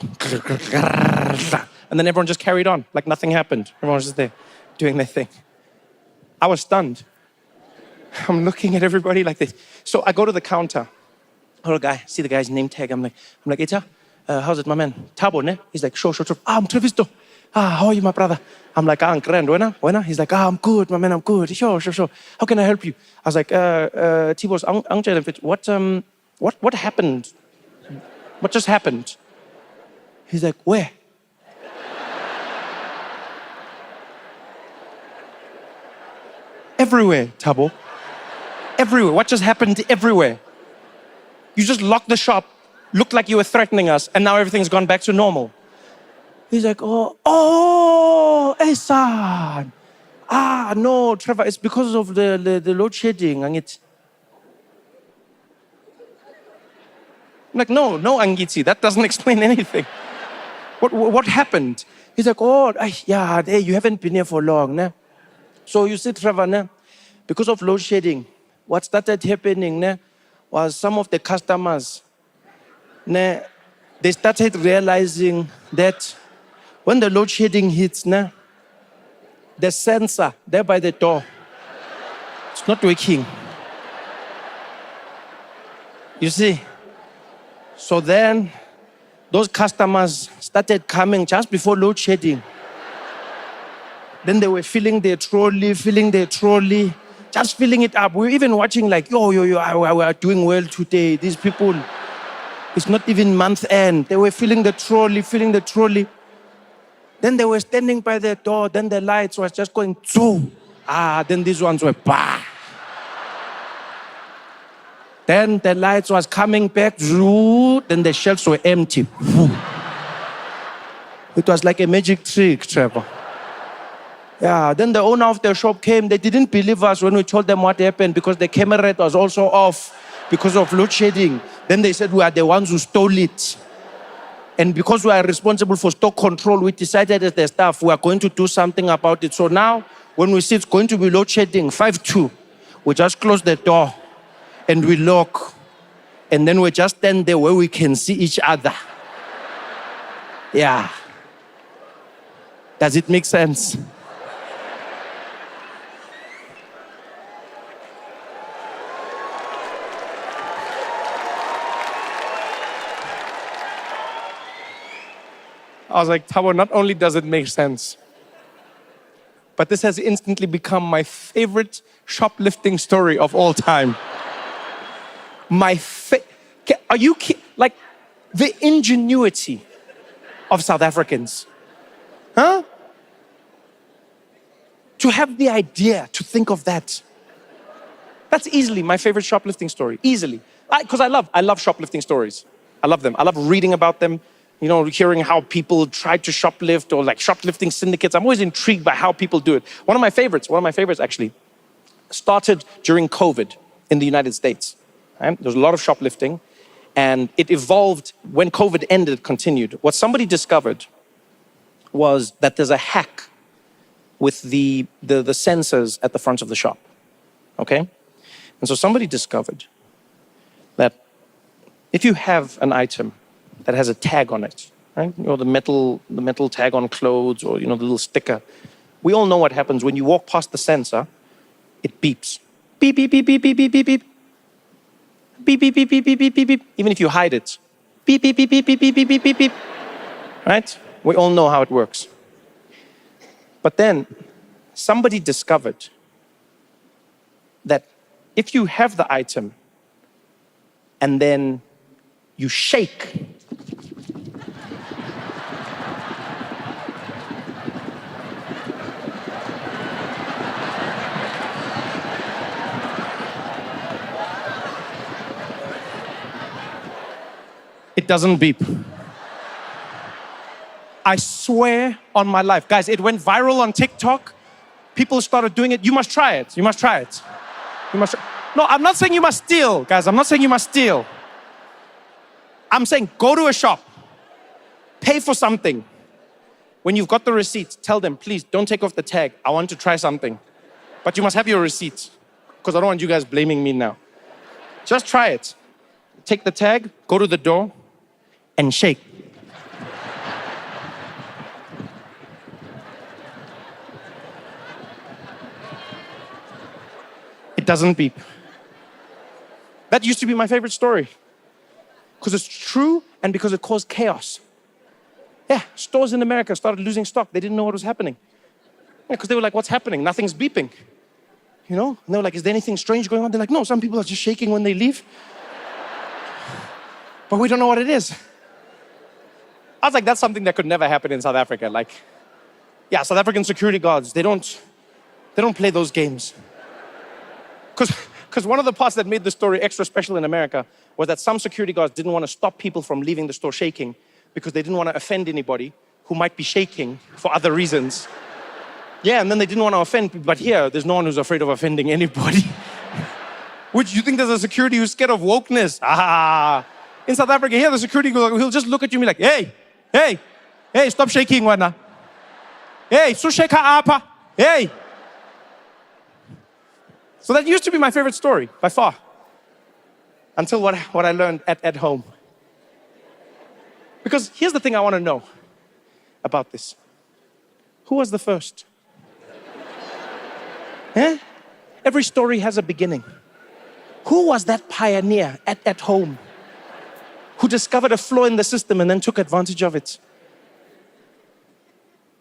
And then everyone just carried on, like nothing happened. Everyone was just there, doing their thing. I was stunned. I'm looking at everybody like this. So I go to the counter. Hello, guy. See the guy's name tag. I'm like, Eta, how's it, my man? Tabo, ne? He's like, sure. I'm Trevisto. How are you, my brother? I'm like, I'm grand. Buena? He's like, I'm good, my man. I'm good. Sure. How can I help you? I was like, Tibos, what happened? What just happened? He's like, where? Everywhere, Tabo. Everywhere. What just happened everywhere? You just locked the shop, looked like you were threatening us, and now everything's gone back to normal. He's like, hey son. No, Trevor, it's because of the load shedding. I'm like, no, Angiti, that doesn't explain anything. What happened? He's like, hey, you haven't been here for long, ne? So you see, Trevor, ne? Because of load shedding, what started happening, ne, was some of the customers, ne, they started realizing that when the load shedding hits, ne, the sensor there by the door, it's not working. You see? So then, those customers started coming just before load shedding. Then they were filling their trolley, just filling it up. We were even watching like, we are doing well today. These people, it's not even month end. They were filling the trolley. Then they were standing by the door. Then the lights was just going, zoo. Then these ones were, bah. Then the lights was coming back, zoo. Then the shelves were empty. It was like a magic trick, Trevor. Yeah, then the owner of the shop came. They didn't believe us when we told them what happened because the camera rate was also off because of load shedding. Then they said we are the ones who stole it. And because we are responsible for stock control, we decided as the staff, we are going to do something about it. So now, when we see it's going to be load shedding, 5-2, we just close the door and we lock. And then we just stand there where we can see each other. Yeah. Does it make sense? I was like, Tabo, not only does it make sense, but this has instantly become my favorite shoplifting story of all time. Are you like the ingenuity of South Africans? Huh? To have the idea to think of that. That's easily my favorite shoplifting story. Easily. Because I love shoplifting stories. I love them. I love reading about them. You know, hearing how people try to shoplift or like shoplifting syndicates. I'm always intrigued by how people do it. One of my favorites actually, started during COVID in the United States. Right? There was a lot of shoplifting and it evolved when COVID ended, it continued. What somebody discovered was that there's a hack with the sensors at the front of the shop, okay? And so somebody discovered that if you have an item that has a tag on it, right? You know, the metal tag on clothes or, you know, the little sticker. We all know what happens when you walk past the sensor, it beeps. Beep, beep, beep, beep, beep, beep, beep, beep. Beep, beep, beep, beep, beep, beep, beep, beep. Even if you hide it. Beep, beep, beep, beep, beep, beep, beep, beep, beep, beep. Right? We all know how it works. But then somebody discovered that if you have the item and then you shake, it doesn't beep. I swear on my life. Guys, it went viral on TikTok. People started doing it. You must try it. You must try it. You must. No, I'm not saying you must steal, guys. I'm not saying you must steal. I'm saying go to a shop, pay for something. When you've got the receipt, tell them, please don't take off the tag. I want to try something. But you must have your receipt because I don't want you guys blaming me now. Just try it. Take the tag, go to the door, and shake. It doesn't beep. That used to be my favorite story. Because it's true and because it caused chaos. Yeah, stores in America started losing stock. They didn't know what was happening. Because they were like, what's happening? Nothing's beeping. You know? And they were like, is there anything strange going on? They're like, no, some people are just shaking when they leave. But we don't know what it is. I was like, that's something that could never happen in South Africa. Like, yeah, South African security guards, they don't play those games. Because one of the parts that made the story extra special in America was that some security guards didn't want to stop people from leaving the store shaking because they didn't want to offend anybody who might be shaking for other reasons. Yeah, and then they didn't want to offend people. But here, there's no one who's afraid of offending anybody. Which you think there's a security who's scared of wokeness? Ah. In South Africa, here the security guard, he'll just look at you and be like, hey, stop shaking, wana. Hey, susheka apa. Hey. So that used to be my favorite story, by far. Until what I learned at home. Because here's the thing I want to know about this. Who was the first? Eh? Every story has a beginning. Who was that pioneer at home who discovered a flaw in the system and then took advantage of it?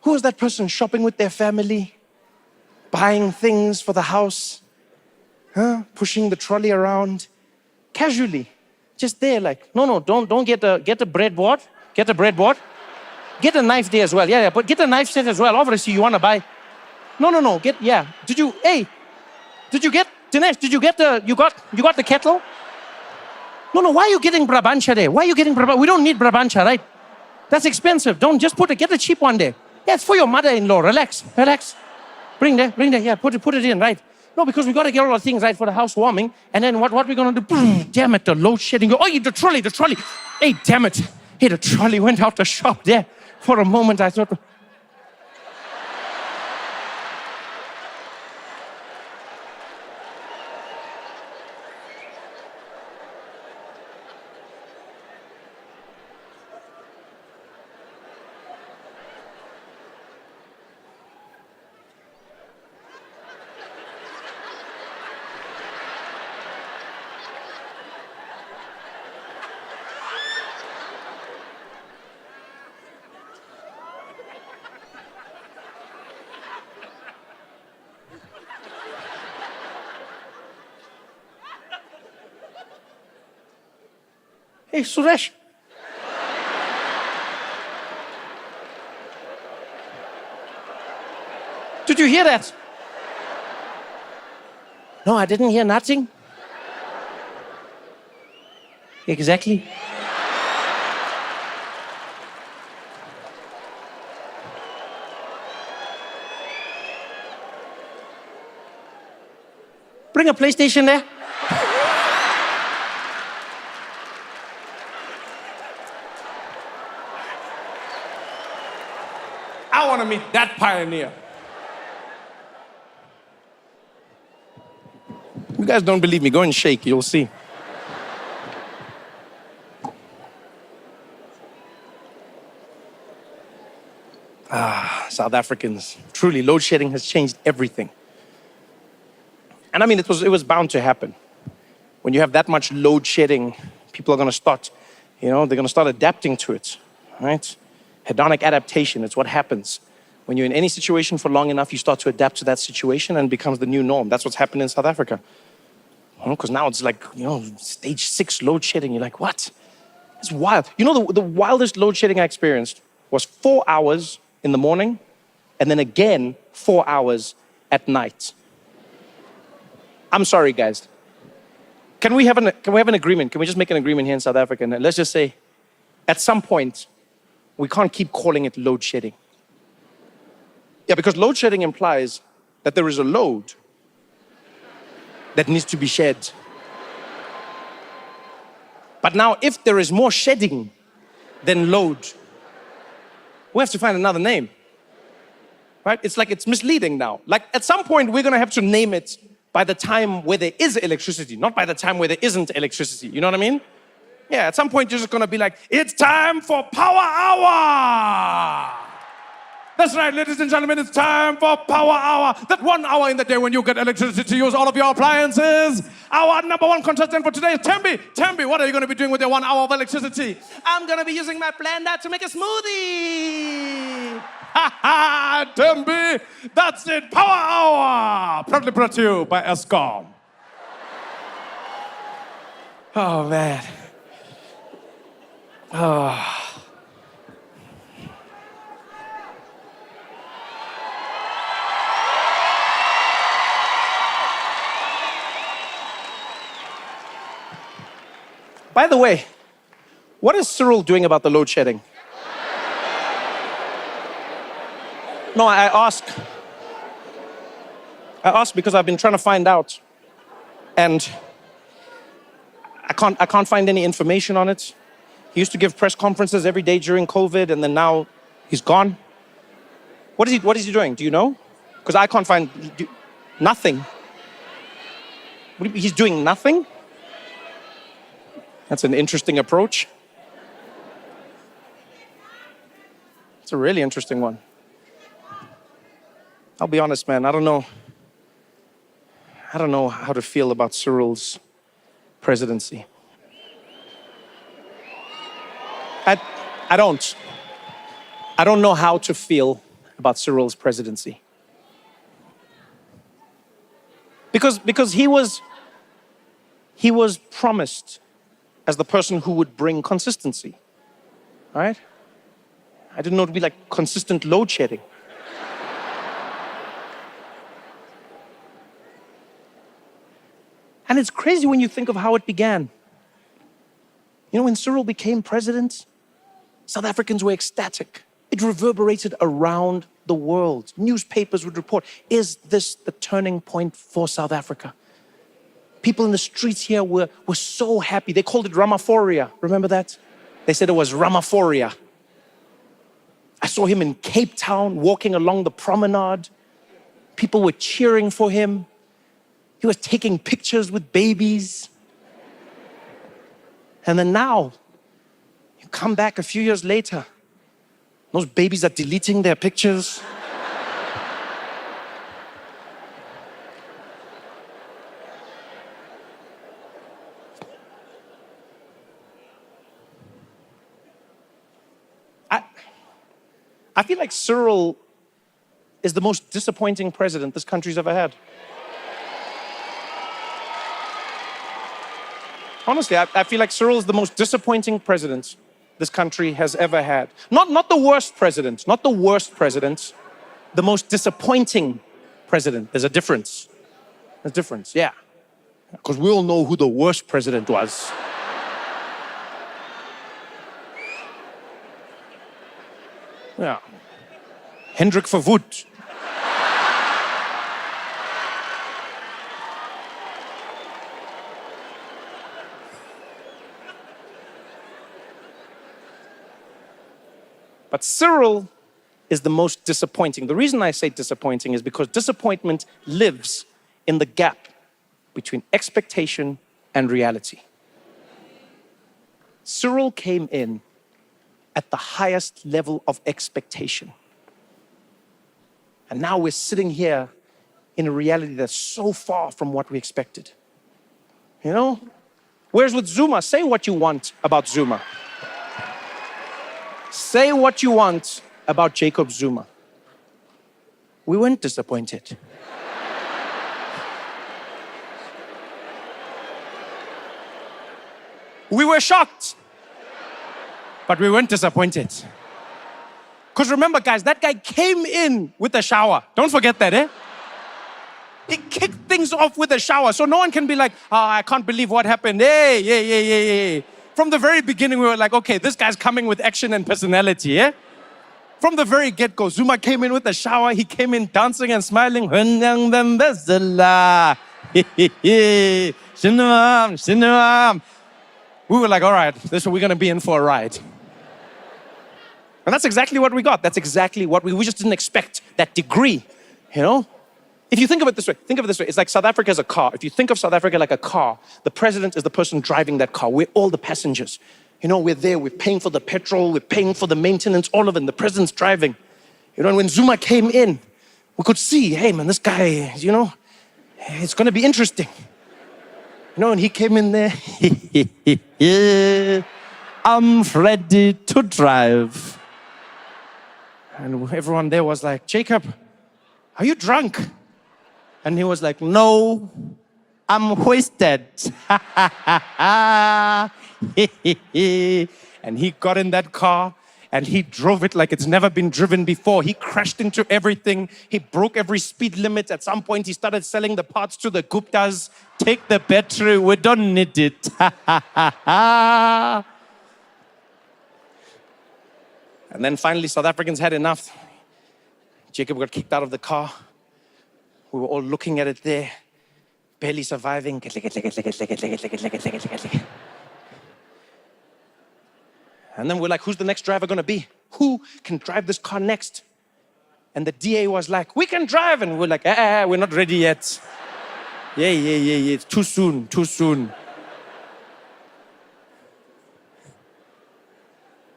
Who was that person shopping with their family, buying things for the house, pushing the trolley around, casually, just there like, no, don't get a breadboard. Get a breadboard. Get a knife there as well. Yeah, but get a knife set as well. Obviously, you want to buy. No. Did you get, Dinesh, you got the kettle? No, why are you getting Brabantia there? Why are you getting Brabantia? We don't need Brabantia, right? That's expensive. Don't just get a cheap one there. Yeah, it's for your mother-in-law. Relax. Bring there. Yeah, put it in, right? No, because we got to get all the things right for the housewarming. And then what we're going to do? Boom, damn it, the load shedding. Oh, the trolley. Hey, damn it. Hey, the trolley went out the shop there. For a moment, I thought... Hey, Suresh. Did you hear that? No, I didn't hear nothing. Exactly. Bring a PlayStation there. I want to meet that pioneer. You guys don't believe me, go and shake, you'll see. South Africans, truly, load shedding has changed everything. And I mean, it was bound to happen. When you have that much load shedding, people are going to start, they're going to start adapting to it, right? Hedonic adaptation, it's what happens. When you're in any situation for long enough, you start to adapt to that situation and it becomes the new norm. That's what's happened in South Africa. Because now it's like, stage 6 load shedding. You're like, what? It's wild. The wildest load shedding I experienced was 4 hours in the morning and then again 4 hours at night. I'm sorry, guys. Can we have an agreement? Can we just make an agreement here in South Africa? And let's just say, at some point, we can't keep calling it load shedding. Yeah, because load shedding implies that there is a load that needs to be shed. But now, if there is more shedding than load, we have to find another name, right? It's like it's misleading now. Like at some point, we're gonna have to name it by the time where there is electricity, not by the time where there isn't electricity. You know what I mean? Yeah, at some point, you're just gonna be like, it's time for Power Hour! That's right, ladies and gentlemen, it's time for Power Hour. That 1 hour in the day when you get electricity to use all of your appliances. Our number one contestant for today is Tembi. Tembi, what are you going to be doing with your 1 hour of electricity? I'm going to be using my blender to make a smoothie. Ha ha, Tembi, that's it, Power Hour. Proudly brought to you by Eskom. Oh, man. Oh. By the way, what is Cyril doing about the load shedding? No, I ask because I've been trying to find out, and I can't find any information on it. He used to give press conferences every day during COVID, and then now he's gone. What is he doing? Do you know? Because I can't find nothing. He's doing nothing? That's an interesting approach. It's a really interesting one. I'll be honest, man, I don't know how to feel about Cyril's presidency. I don't know how to feel about Cyril's presidency. Because he was promised as the person who would bring consistency, right? I didn't know it would be like consistent load shedding. And it's crazy when you think of how it began. You know, when Cyril became president, South Africans were ecstatic. It reverberated around the world. Newspapers would report, is this the turning point for South Africa? People in the streets here were so happy. They called it Ramaphoria. Remember that? They said it was Ramaphoria. I saw him in Cape Town walking along the promenade. People were cheering for him. He was taking pictures with babies. And then now, you come back a few years later, those babies are deleting their pictures. I feel like Cyril is the most disappointing president this country's ever had. Honestly, I feel like Cyril is the most disappointing president this country has ever had. Not the worst president, not the worst president, the most disappointing president. There's a difference. There's a difference, yeah. Because we all know who the worst president was. Yeah. Hendrik Verwoerd. But Cyril is the most disappointing. The reason I say disappointing is because disappointment lives in the gap between expectation and reality. Cyril came in at the highest level of expectation. And now we're sitting here in a reality that's so far from what we expected. You know? Whereas with Zuma, say what you want about Zuma. Say what you want about Jacob Zuma. We weren't disappointed. We were shocked, but we weren't disappointed. Because remember, guys, that guy came in with a shower. Don't forget that, eh? He kicked things off with a shower. So no one can be like, I can't believe what happened. Hey. From the very beginning, we were like, okay, this guy's coming with action and personality, eh? From the very get-go, Zuma came in with a shower. He came in dancing and smiling. We were like, all right, this is what we're going to be in for a ride. And that's exactly what we got. That's exactly what we just didn't expect that degree, you know? If you think of it this way, it's like South Africa is a car. If you think of South Africa like a car, the president is the person driving that car. We're all the passengers. You know, we're there, we're paying for the petrol, we're paying for the maintenance, all of it, and the president's driving. You know, and when Zuma came in, we could see, hey man, this guy, you know, it's gonna be interesting. You know, and he came in there, I'm ready to drive. And everyone there was like, Jacob, are you drunk? And he was like, no, I'm wasted. And he got in that car And he drove it like it's never been driven before. He crashed into everything. He broke every speed limit. At some point, he started selling the parts to the Guptas. Take the battery, we don't need it. And then finally, South Africans had enough. Jacob got kicked out of the car. We were all looking at it there, barely surviving. And then we're like, who's the next driver gonna be? Who can drive this car next? And the DA was like, we can drive. And we're like, we're not ready yet. Yeah, it's too soon.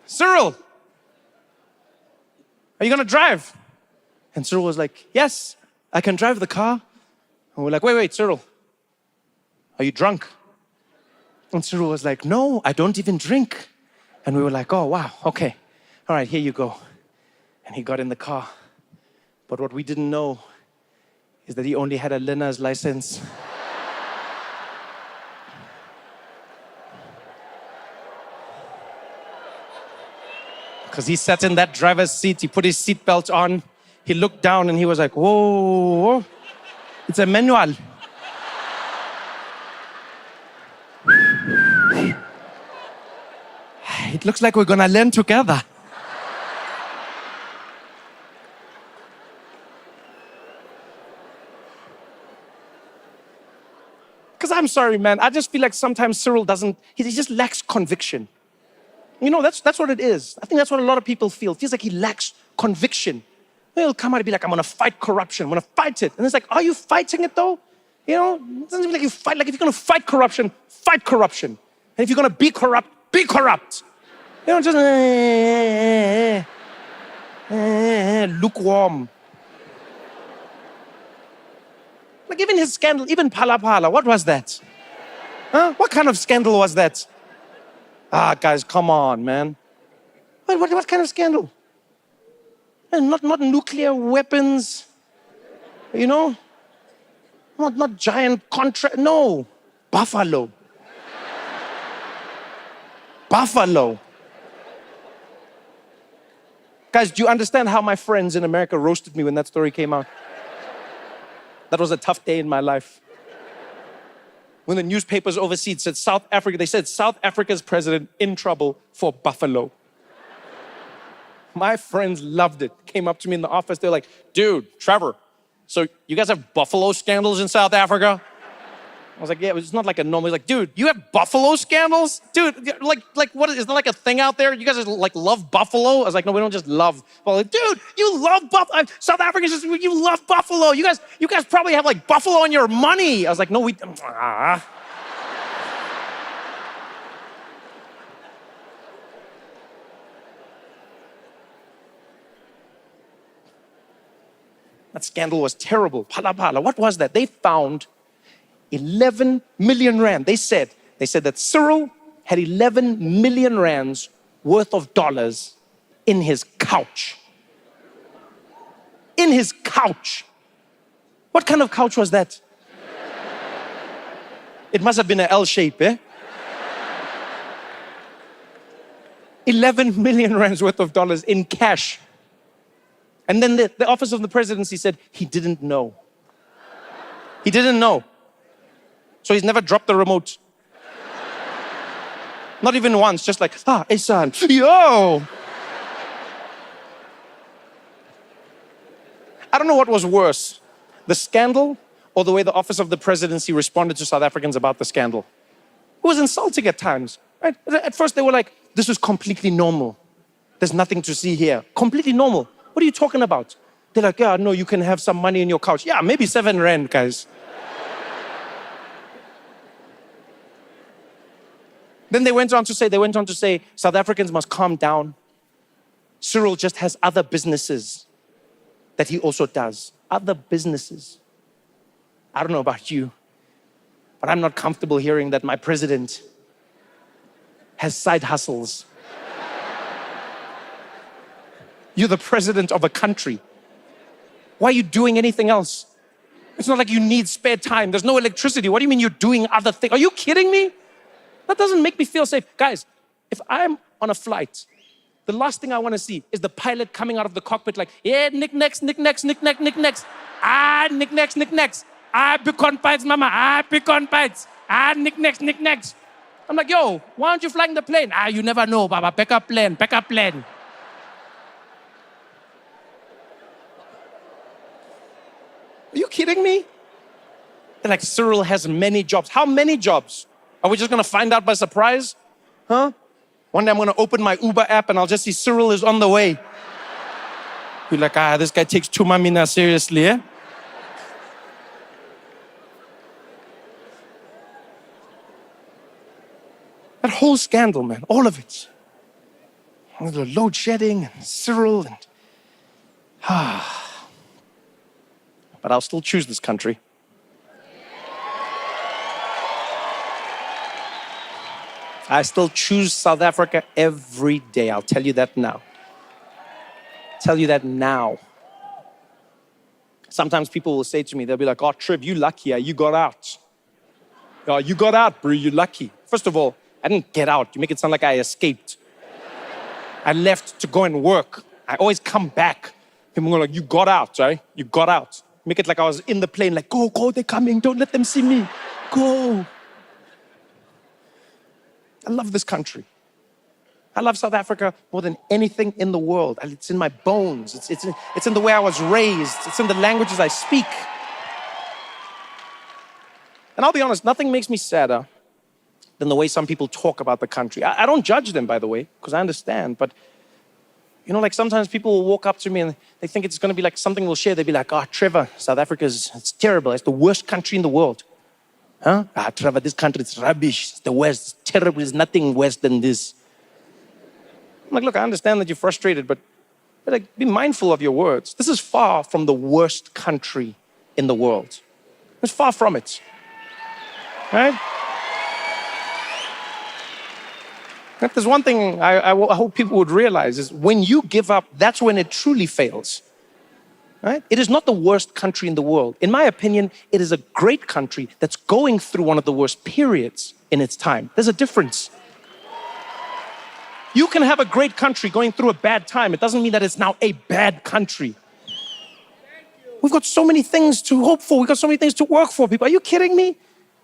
Cyril, are you gonna drive? And Cyril was like, yes, I can drive the car. And we're like, wait, Cyril, are you drunk? And Cyril was like, no, I don't even drink. And we were like, oh, wow, okay. All right, here you go. And he got in the car. But what we didn't know is that he only had a learner's license. Because he sat in that driver's seat, he put his seatbelt on, he looked down and he was like, whoa, it's a manual. It looks like we're gonna learn together. Because I'm sorry, man, I just feel like sometimes Cyril he just lacks conviction. You know, that's what it is. I think that's what a lot of people feel. It feels like he lacks conviction. He'll come out and be like, I'm gonna fight corruption, I'm gonna fight it. And it's like, are you fighting it though? You know, it doesn't feel like you fight. Like if you're gonna fight corruption, fight corruption. And if you're gonna be corrupt. You know, just lukewarm. Like even his scandal, even Phala, what was that? Huh? What kind of scandal was that? Guys, come on, man. What kind of scandal? Not nuclear weapons, you know? Not giant contract, no. Buffalo. Guys, do you understand how my friends in America roasted me when that story came out? That was a tough day in my life. When the newspapers overseas said South Africa, they said South Africa's president in trouble for buffalo. My friends loved it. Came up to me in the office, they're like, dude, Trevor, so you guys have buffalo scandals in South Africa? I was like, yeah, it's not like a normal. He's like, dude, you have buffalo scandals? Dude, like what is that like a thing out there? You guys like love buffalo? I was like, no, we don't just love buffalo. Dude, you love buffalo. South Africans just, you love buffalo. You guys probably have like buffalo on your money. I was like, no, That scandal was terrible. Phala. What was that? They found 11 million rand. They said that Cyril had 11 million rands worth of dollars in his couch. In his couch. What kind of couch was that? It must have been an L shape, eh? 11 million rands worth of dollars in cash. And then the office of the presidency said he didn't know. He didn't know. So he's never dropped the remote. Not even once, just like, hey son, yo! I don't know what was worse, the scandal or the way the office of the presidency responded to South Africans about the scandal. It was insulting at times, right? At first they were like, this is completely normal. There's nothing to see here. Completely normal. What are you talking about? They're like, yeah, no, you can have some money in your couch. Yeah, maybe 7 rand, guys. Then they went on to say, South Africans must calm down. Cyril just has other businesses that he also does. Other businesses. I don't know about you, but I'm not comfortable hearing that my president has side hustles. You're the president of a country. Why are you doing anything else? It's not like you need spare time. There's no electricity. What do you mean you're doing other things? Are you kidding me? That doesn't make me feel safe. Guys, if I'm on a flight The last thing I want to see is the pilot coming out of the cockpit like, yeah, Nick next, Nick next, Nick next, Nick next. Ah, Nick next, Nick next. Ah, pecan pies, mama. Ah, pecan pies. Ah, Nick next, Nick next. I'm like, yo, why aren't you flying the plane? Ah, you never know, Baba. Back up plane, back up plane. Are you kidding me? They're like, Cyril has many jobs. How many jobs? Are we just going to find out by surprise? Huh? One day I'm going to open my Uber app and I'll just see Cyril is on the way. You're like, this guy takes Tumamina seriously, eh? That whole scandal, man, all of it. The load shedding and Cyril and... But I'll still choose this country. I still choose South Africa every day. I'll tell you that now. Tell you that now. Sometimes people will say to me, they'll be like, oh, Trev, you lucky, you got out. Oh, you got out, bro, you're lucky. First of all, I didn't get out. You make it sound like I escaped. I left to go and work. I always come back. People go like, you got out, right? You got out. Make it like I was in the plane, like, go, go, they're coming. Don't let them see me. Go. I love this country. I love South Africa more than anything in the world. It's in my bones. It's in the way I was raised. It's in the languages I speak. And I'll be honest, nothing makes me sadder than the way some people talk about the country. I don't judge them, by the way, because I understand. But, you know, like sometimes people will walk up to me and they think it's going to be like something we'll share. They'll be like, oh, Trevor, South Africa it's terrible. It's the worst country in the world. Huh? Trevor, this country is rubbish. It's the worst. It's terrible. There's nothing worse than this. I'm like, look, I understand that you're frustrated, but like, be mindful of your words. This is far from the worst country in the world. It's far from it. Right? If there's one thing I hope people would realize is when you give up, that's when it truly fails. Right? It is not the worst country in the world. In my opinion, it is a great country that's going through one of the worst periods in its time. There's a difference. You can have a great country going through a bad time. It doesn't mean that it's now a bad country. We've got so many things to hope for. We've got so many things to work for, people. Are you kidding me?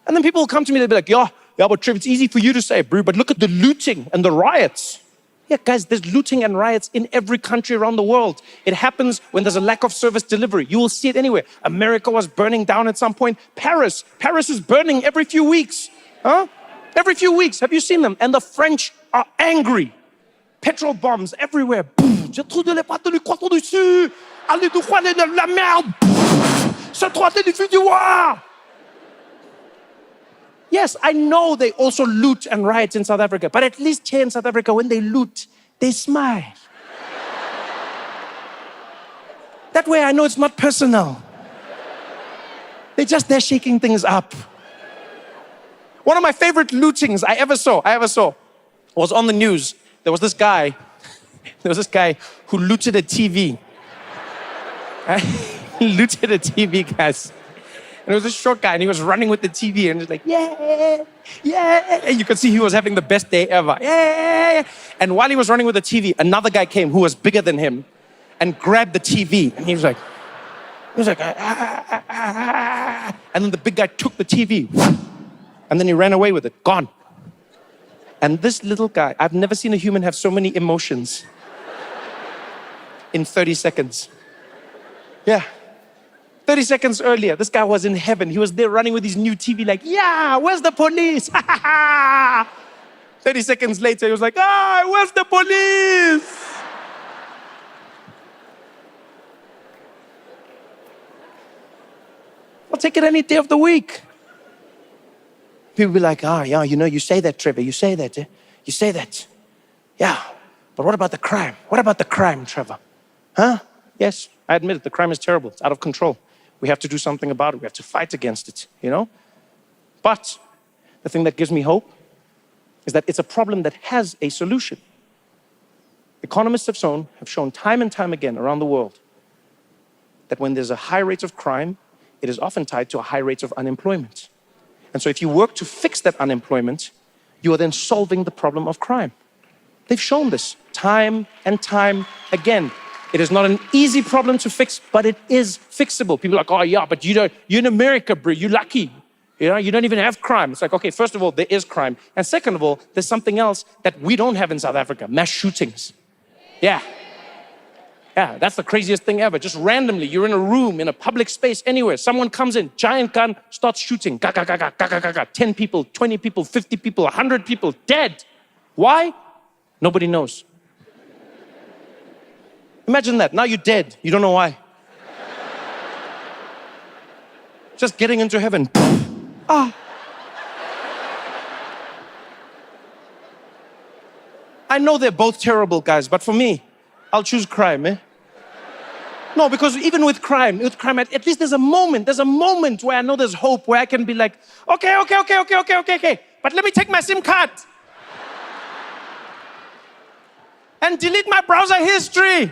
And then people will come to me, they'll be like, yeah, but Trev, it's easy for you to say, bro, but look at the looting and the riots. Yeah, guys, there's looting and riots in every country around the world. It happens when there's a lack of service delivery. You will see it anywhere. America was burning down at some point. Paris is burning every few weeks. Huh? Every few weeks. Have you seen them? And the French are angry. Petrol bombs everywhere. J'ai trop de les pattes de croissant dessus. Allez de Juan de la merde. Se trotter du futur. Yes, I know they also loot and riot in South Africa, but at least here in South Africa, when they loot, they smile. That way I know it's not personal. They're shaking things up. One of my favorite lootings I ever saw was on the news. There was this guy who looted a TV. He looted a TV, guys. And it was a short guy, and he was running with the TV, and just like, yeah, yeah. And you could see he was having the best day ever. Yeah. And while he was running with the TV, another guy came who was bigger than him and grabbed the TV. And he was like, And then the big guy took the TV. And then he ran away with it, gone. And this little guy, I've never seen a human have so many emotions in 30 seconds. Yeah. 30 seconds earlier, this guy was in heaven. He was there running with his new TV like, yeah, where's the police? 30 seconds later, he was like, where's the police? I'll take it any day of the week. People be like, yeah, you know, you say that, Trevor, you say that. You say that. Yeah, but what about the crime? What about the crime, Trevor? Huh? Yes, I admit it, the crime is terrible. It's out of control. We have to do something about it. We have to fight against it, you know? But the thing that gives me hope is that it's a problem that has a solution. Economists have shown time and time again around the world that when there's a high rate of crime, it is often tied to a high rate of unemployment. And so if you work to fix that unemployment, you are then solving the problem of crime. They've shown this time and time again. It is not an easy problem to fix, but it is fixable. People are like, oh yeah, but you're in America, bro, you're lucky. You don't even have crime. It's like, okay, first of all, there is crime. And second of all, there's something else that we don't have in South Africa, mass shootings. Yeah, that's the craziest thing ever. Just randomly, you're in a room, in a public space, anywhere. Someone comes in, giant gun, starts shooting. Ga, ga, ga, ga, ga, ga, ga, ga. 10 people, 20 people, 50 people, 100 people, dead. Why? Nobody knows. Imagine that. Now you're dead. You don't know why. Just getting into heaven. I know they're both terrible, guys, but for me, I'll choose crime, eh? No, because even with crime, at least there's a moment where I know there's hope, where I can be like, okay. But let me take my SIM card and delete my browser history.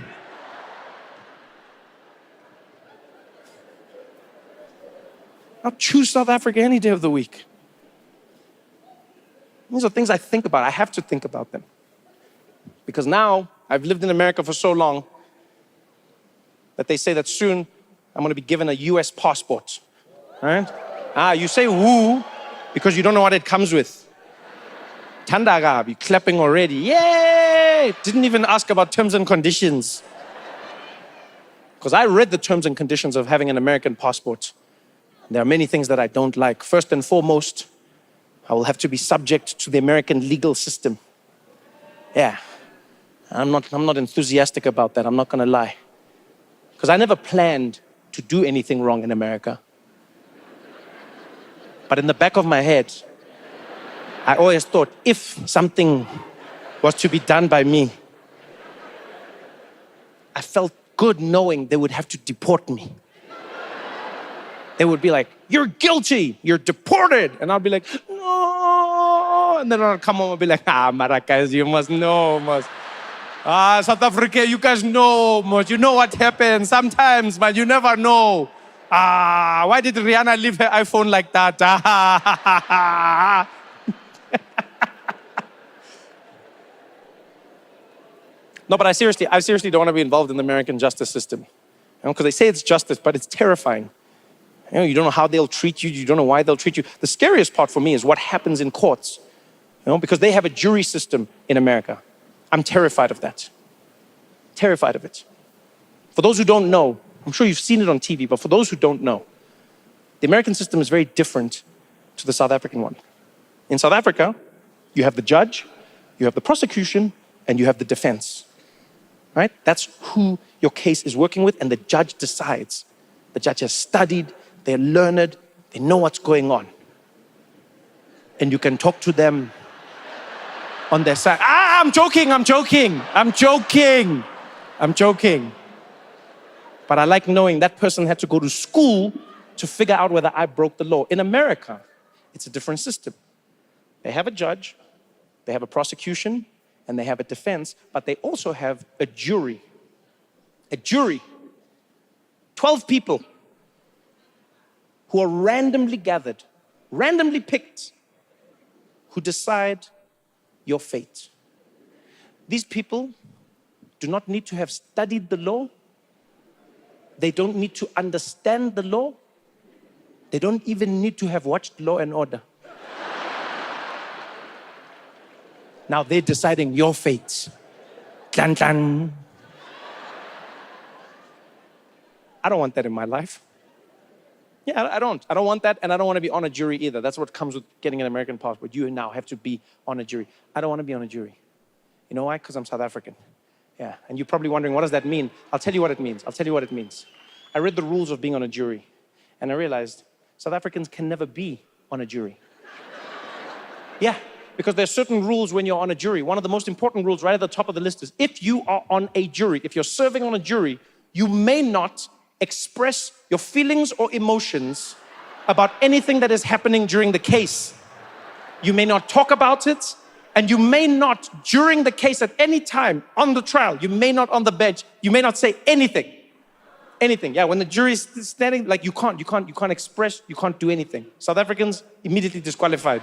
I'll choose South Africa any day of the week. These are things I think about. I have to think about them. Because now, I've lived in America for so long that they say that soon I'm going to be given a US passport. Right? You say woo because you don't know what it comes with. Tandaga, you're clapping already. Yay! Didn't even ask about terms and conditions. Because I read the terms and conditions of having an American passport. There are many things that I don't like. First and foremost, I will have to be subject to the American legal system. Yeah. I'm not enthusiastic about that, I'm not gonna lie. Because I never planned to do anything wrong in America. But in the back of my head, I always thought if something was to be done by me, I felt good knowing they would have to deport me. They would be like, you're guilty, you're deported. And I'll be like, no. And then I'll come home and be like, Maracas, you must know, South Africa, you guys know, you know what happens sometimes, man, you never know. Why did Rihanna leave her iPhone like that? No, but I seriously don't want to be involved in the American justice system. Because they say it's justice, but it's terrifying. You don't know how they'll treat you. You don't know why they'll treat you. The scariest part for me is what happens in courts. Because they have a jury system in America. I'm terrified of that. Terrified of it. For those who don't know, I'm sure you've seen it on TV, but for those who don't know, the American system is very different to the South African one. In South Africa, you have the judge, you have the prosecution, and you have the defense. Right? That's who your case is working with, and the judge decides. The judge has studied, they're learned, they know what's going on. And you can talk to them on their side. I'm joking. But I like knowing that person had to go to school to figure out whether I broke the law. In America, it's a different system. They have a judge, they have a prosecution, and they have a defense, but they also have a jury. A jury. 12 people who are randomly gathered, randomly picked, who decide your fate. These people do not need to have studied the law. They don't need to understand the law. They don't even need to have watched Law and Order. Now they're deciding your fate. Dun, dun. I don't want that in my life. Yeah, I don't want that, and I don't want to be on a jury either. That's what comes with getting an American passport. You now have to be on a jury. I don't want to be on a jury. You know why? Because I'm South African. Yeah, and you're probably wondering, what does that mean? I'll tell you what it means. I read the rules of being on a jury, and I realized South Africans can never be on a jury. Yeah, because there's certain rules when you're on a jury. One of the most important rules right at the top of the list is if you are on a jury, if you're serving on a jury, you may not express your feelings or emotions about anything that is happening during the case. You may not talk about it, and you may not, during the case at any time, on the trial, you may not on the bench, you may not say anything. Anything, yeah, when the jury is standing, like you can't express, you can't do anything. South Africans, immediately disqualified.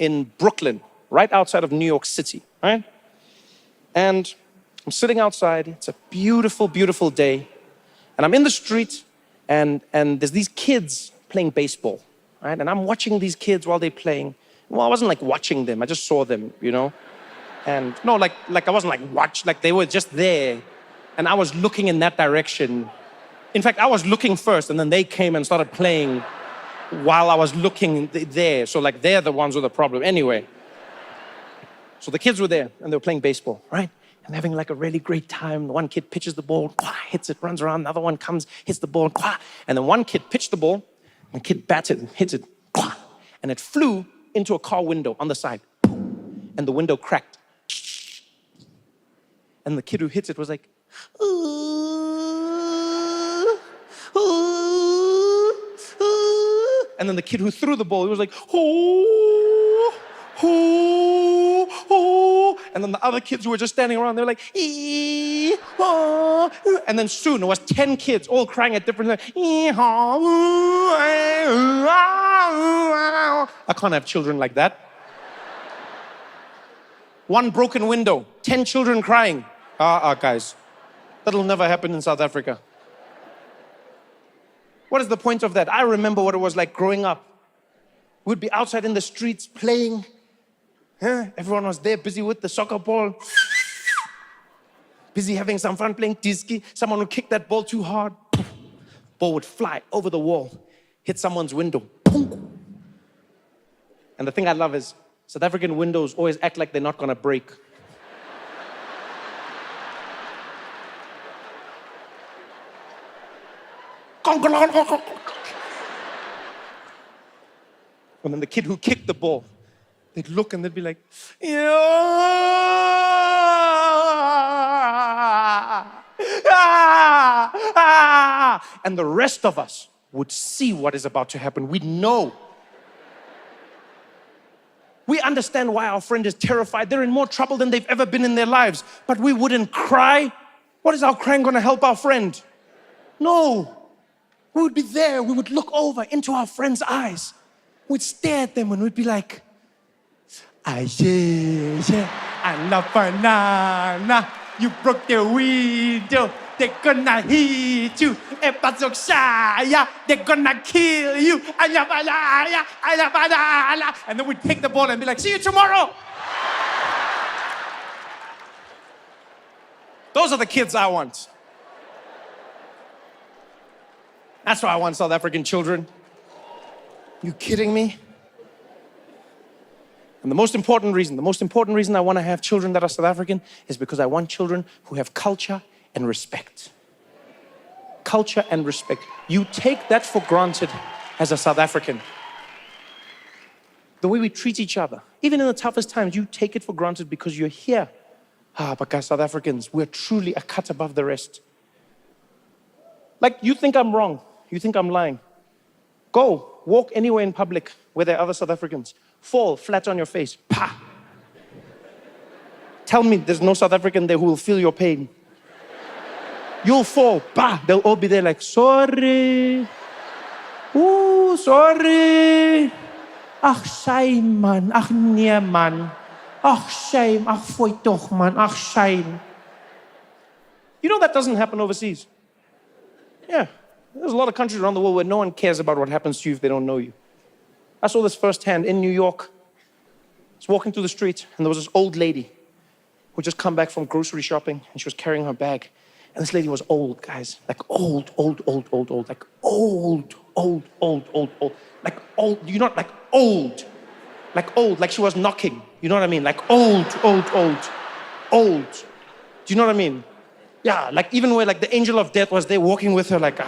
in Brooklyn, right outside of New York City, right? And I'm sitting outside. It's a beautiful, beautiful day. And I'm in the street, and there's these kids playing baseball, right? And I'm watching these kids while they're playing. Well, I wasn't like watching them. I just saw them, you know? And no, like I wasn't like they were just there. And I was looking in that direction. In fact, I was looking first, and then they came and started playing while I was looking there. So like they're the ones with the problem. Anyway, so the kids were there, and they were playing baseball, right? And having like a really great time. The one kid pitches the ball, hits it, runs around. The other one comes, hits the ball, and then one kid pitched the ball, and the kid bats it and hits it, and it flew into a car window on the side, and the window cracked. And the kid who hits it was like, and then the kid who threw the ball, he was like, and then the other kids who were just standing around, they were like, and then soon it was 10 kids all crying at different times. I can't have children like that. One broken window, 10 children crying. Guys, that'll never happen in South Africa. What is the point of that? I remember what it was like growing up. We'd be outside in the streets playing. Everyone was there busy with the soccer ball. Busy having some fun playing diski. Someone would kick that ball too hard. Ball would fly over the wall, hit someone's window. And the thing I love is South African windows always act like they're not gonna break. And then the kid who kicked the ball, they'd look and they'd be like, and the rest of us would see what is about to happen. We'd know. We understand why our friend is terrified. They're in more trouble than they've ever been in their lives. But we wouldn't cry. What is our crying going to help our friend? No. We would be there. We would look over into our friend's eyes. We'd stare at them and we'd be like, I love banana. You broke the window. They're gonna hit you. They're gonna kill you. And then we'd take the ball and be like, see you tomorrow. Those are the kids I want. That's why I want South African children. You kidding me? And the most important reason I want to have children that are South African is because I want children who have culture and respect. Culture and respect. You take that for granted as a South African. The way we treat each other, even in the toughest times, you take it for granted because you're here. But guys, South Africans, we're truly a cut above the rest. Like, you think I'm wrong. You think I'm lying. Go, walk anywhere in public where there are other South Africans. Fall flat on your face. Pa! Tell me there's no South African there who will feel your pain. You'll fall. Bah! They'll all be there like, sorry. Ooh, sorry. Ach, shame, man. Ach, nee, man. Ach, shame. Ach, fooi toch, man. Ach, shame. You know that doesn't happen overseas. Yeah. There's a lot of countries around the world where no one cares about what happens to you if they don't know you. I saw this firsthand in New York. I was walking through the street, and there was this old lady who just come back from grocery shopping, and she was carrying her bag. And this lady was old, guys. Like old. Like old. Like old. You're not like old. Like old. Like she was knocking. You know what I mean? Like old. Old. Do you know what I mean? Yeah, like even where like the angel of death was there walking with her like,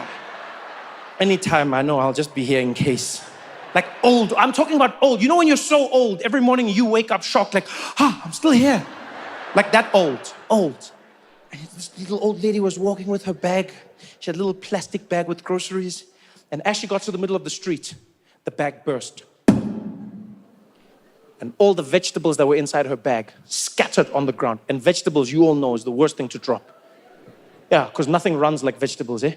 anytime I know I'll just be here in case. Like old, I'm talking about old. You know when you're so old, every morning you wake up shocked like, I'm still here. Like that old. And this little old lady was walking with her bag. She had a little plastic bag with groceries. And as she got to the middle of the street, the bag burst. And all the vegetables that were inside her bag scattered on the ground. And vegetables, you all know, is the worst thing to drop. Yeah, because nothing runs like vegetables, eh?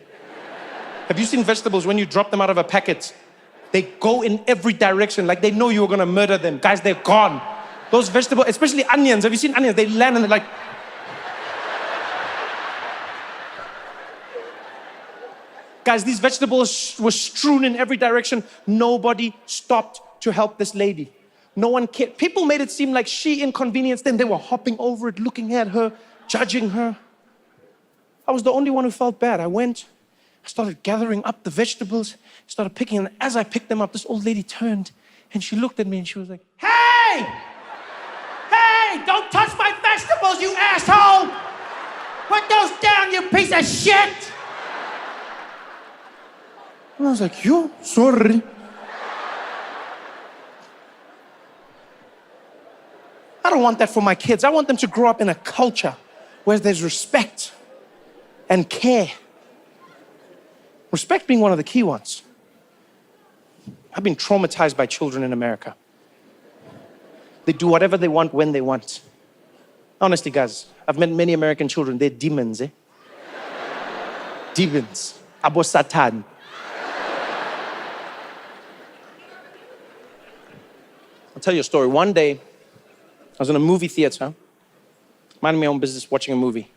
Have you seen vegetables when you drop them out of a packet? They go in every direction, like they know you were gonna murder them. Guys, they're gone. Those vegetables, especially onions. Have you seen onions? They land and they're like... Guys, these vegetables were strewn in every direction. Nobody stopped to help this lady. No one cared. People made it seem like she inconvenienced them. They were hopping over it, looking at her, judging her. I was the only one who felt bad. I went, I started gathering up the vegetables, started picking them. As I picked them up, this old lady turned and she looked at me and she was like, "Hey! Hey, don't touch my vegetables, you asshole! Put those down, you piece of shit!" And I was like, "Yo, sorry." I don't want that for my kids. I want them to grow up in a culture where there's respect and care. Respect being one of the key ones. I've been traumatized by children in America. They do whatever they want when they want. Honestly, guys, I've met many American children. They're demons, eh? Demons. Abo Satan. I'll tell you a story. One day, I was in a movie theater, minding my own business, watching a movie.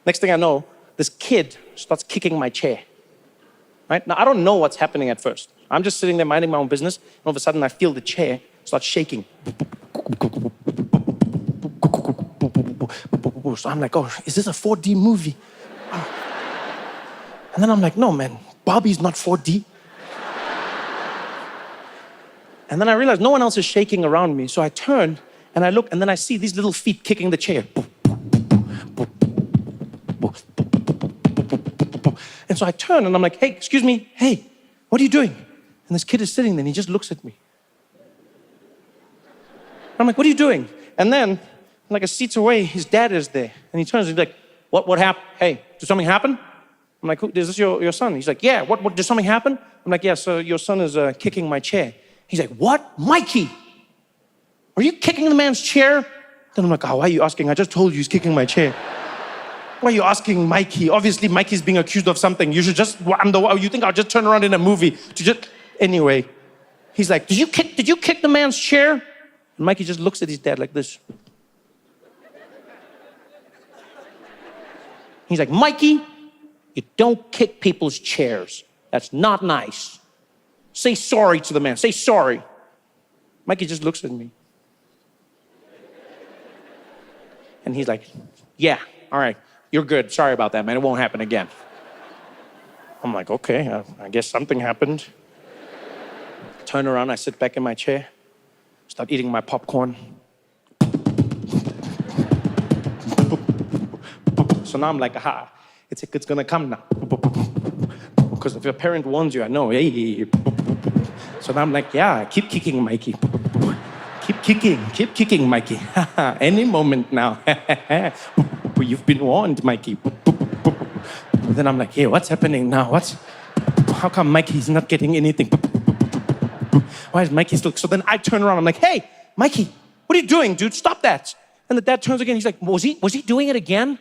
Next thing I know, this kid starts kicking my chair. Right? Now, I don't know what's happening at first. I'm just sitting there minding my own business, and all of a sudden I feel the chair start shaking. So I'm like, oh, is this a 4D movie? And then I'm like, no, man, Barbie's not 4D. And then I realized no one else is shaking around me. So I turn and I look and then I see these little feet kicking the chair. And so I turn and I'm like, hey, excuse me, hey, what are you doing? And this kid is sitting there and he just looks at me. I'm like, what are you doing? And then, like a seat away, his dad is there. And he turns and he's like, what happened? Hey, did something happen? I'm like, is this your son? He's like, yeah, what did something happen? I'm like, yeah, so your son is kicking my chair. He's like, what? Mikey, are you kicking the man's chair? Then I'm like, oh, why are you asking? I just told you he's kicking my chair. Why are you asking Mikey? Obviously, Mikey's being accused of something. You should just, you think I'll just turn around in a movie to just, anyway. He's like, did you kick the man's chair? And Mikey just looks at his dad like this. He's like, Mikey, you don't kick people's chairs. That's not nice. Say sorry to the man. Say sorry. Mikey just looks at me. And he's like, yeah, all right. You're good. Sorry about that, man. It won't happen again. I'm like, okay, I guess something happened. Turn around, I sit back in my chair, start eating my popcorn. So now I'm like, aha, it's gonna come now. Because if your parent warns you, I know, hey. So now I'm like, yeah, keep kicking, Mikey. Keep kicking, Mikey. Any moment now. You've been warned, Mikey. Then I'm like, hey, what's happening now? How come Mikey's not getting anything? Why is Mikey still? So then I turn around, I'm like, hey, Mikey, what are you doing, dude? Stop that. And the dad turns again, he's like, was he doing it again?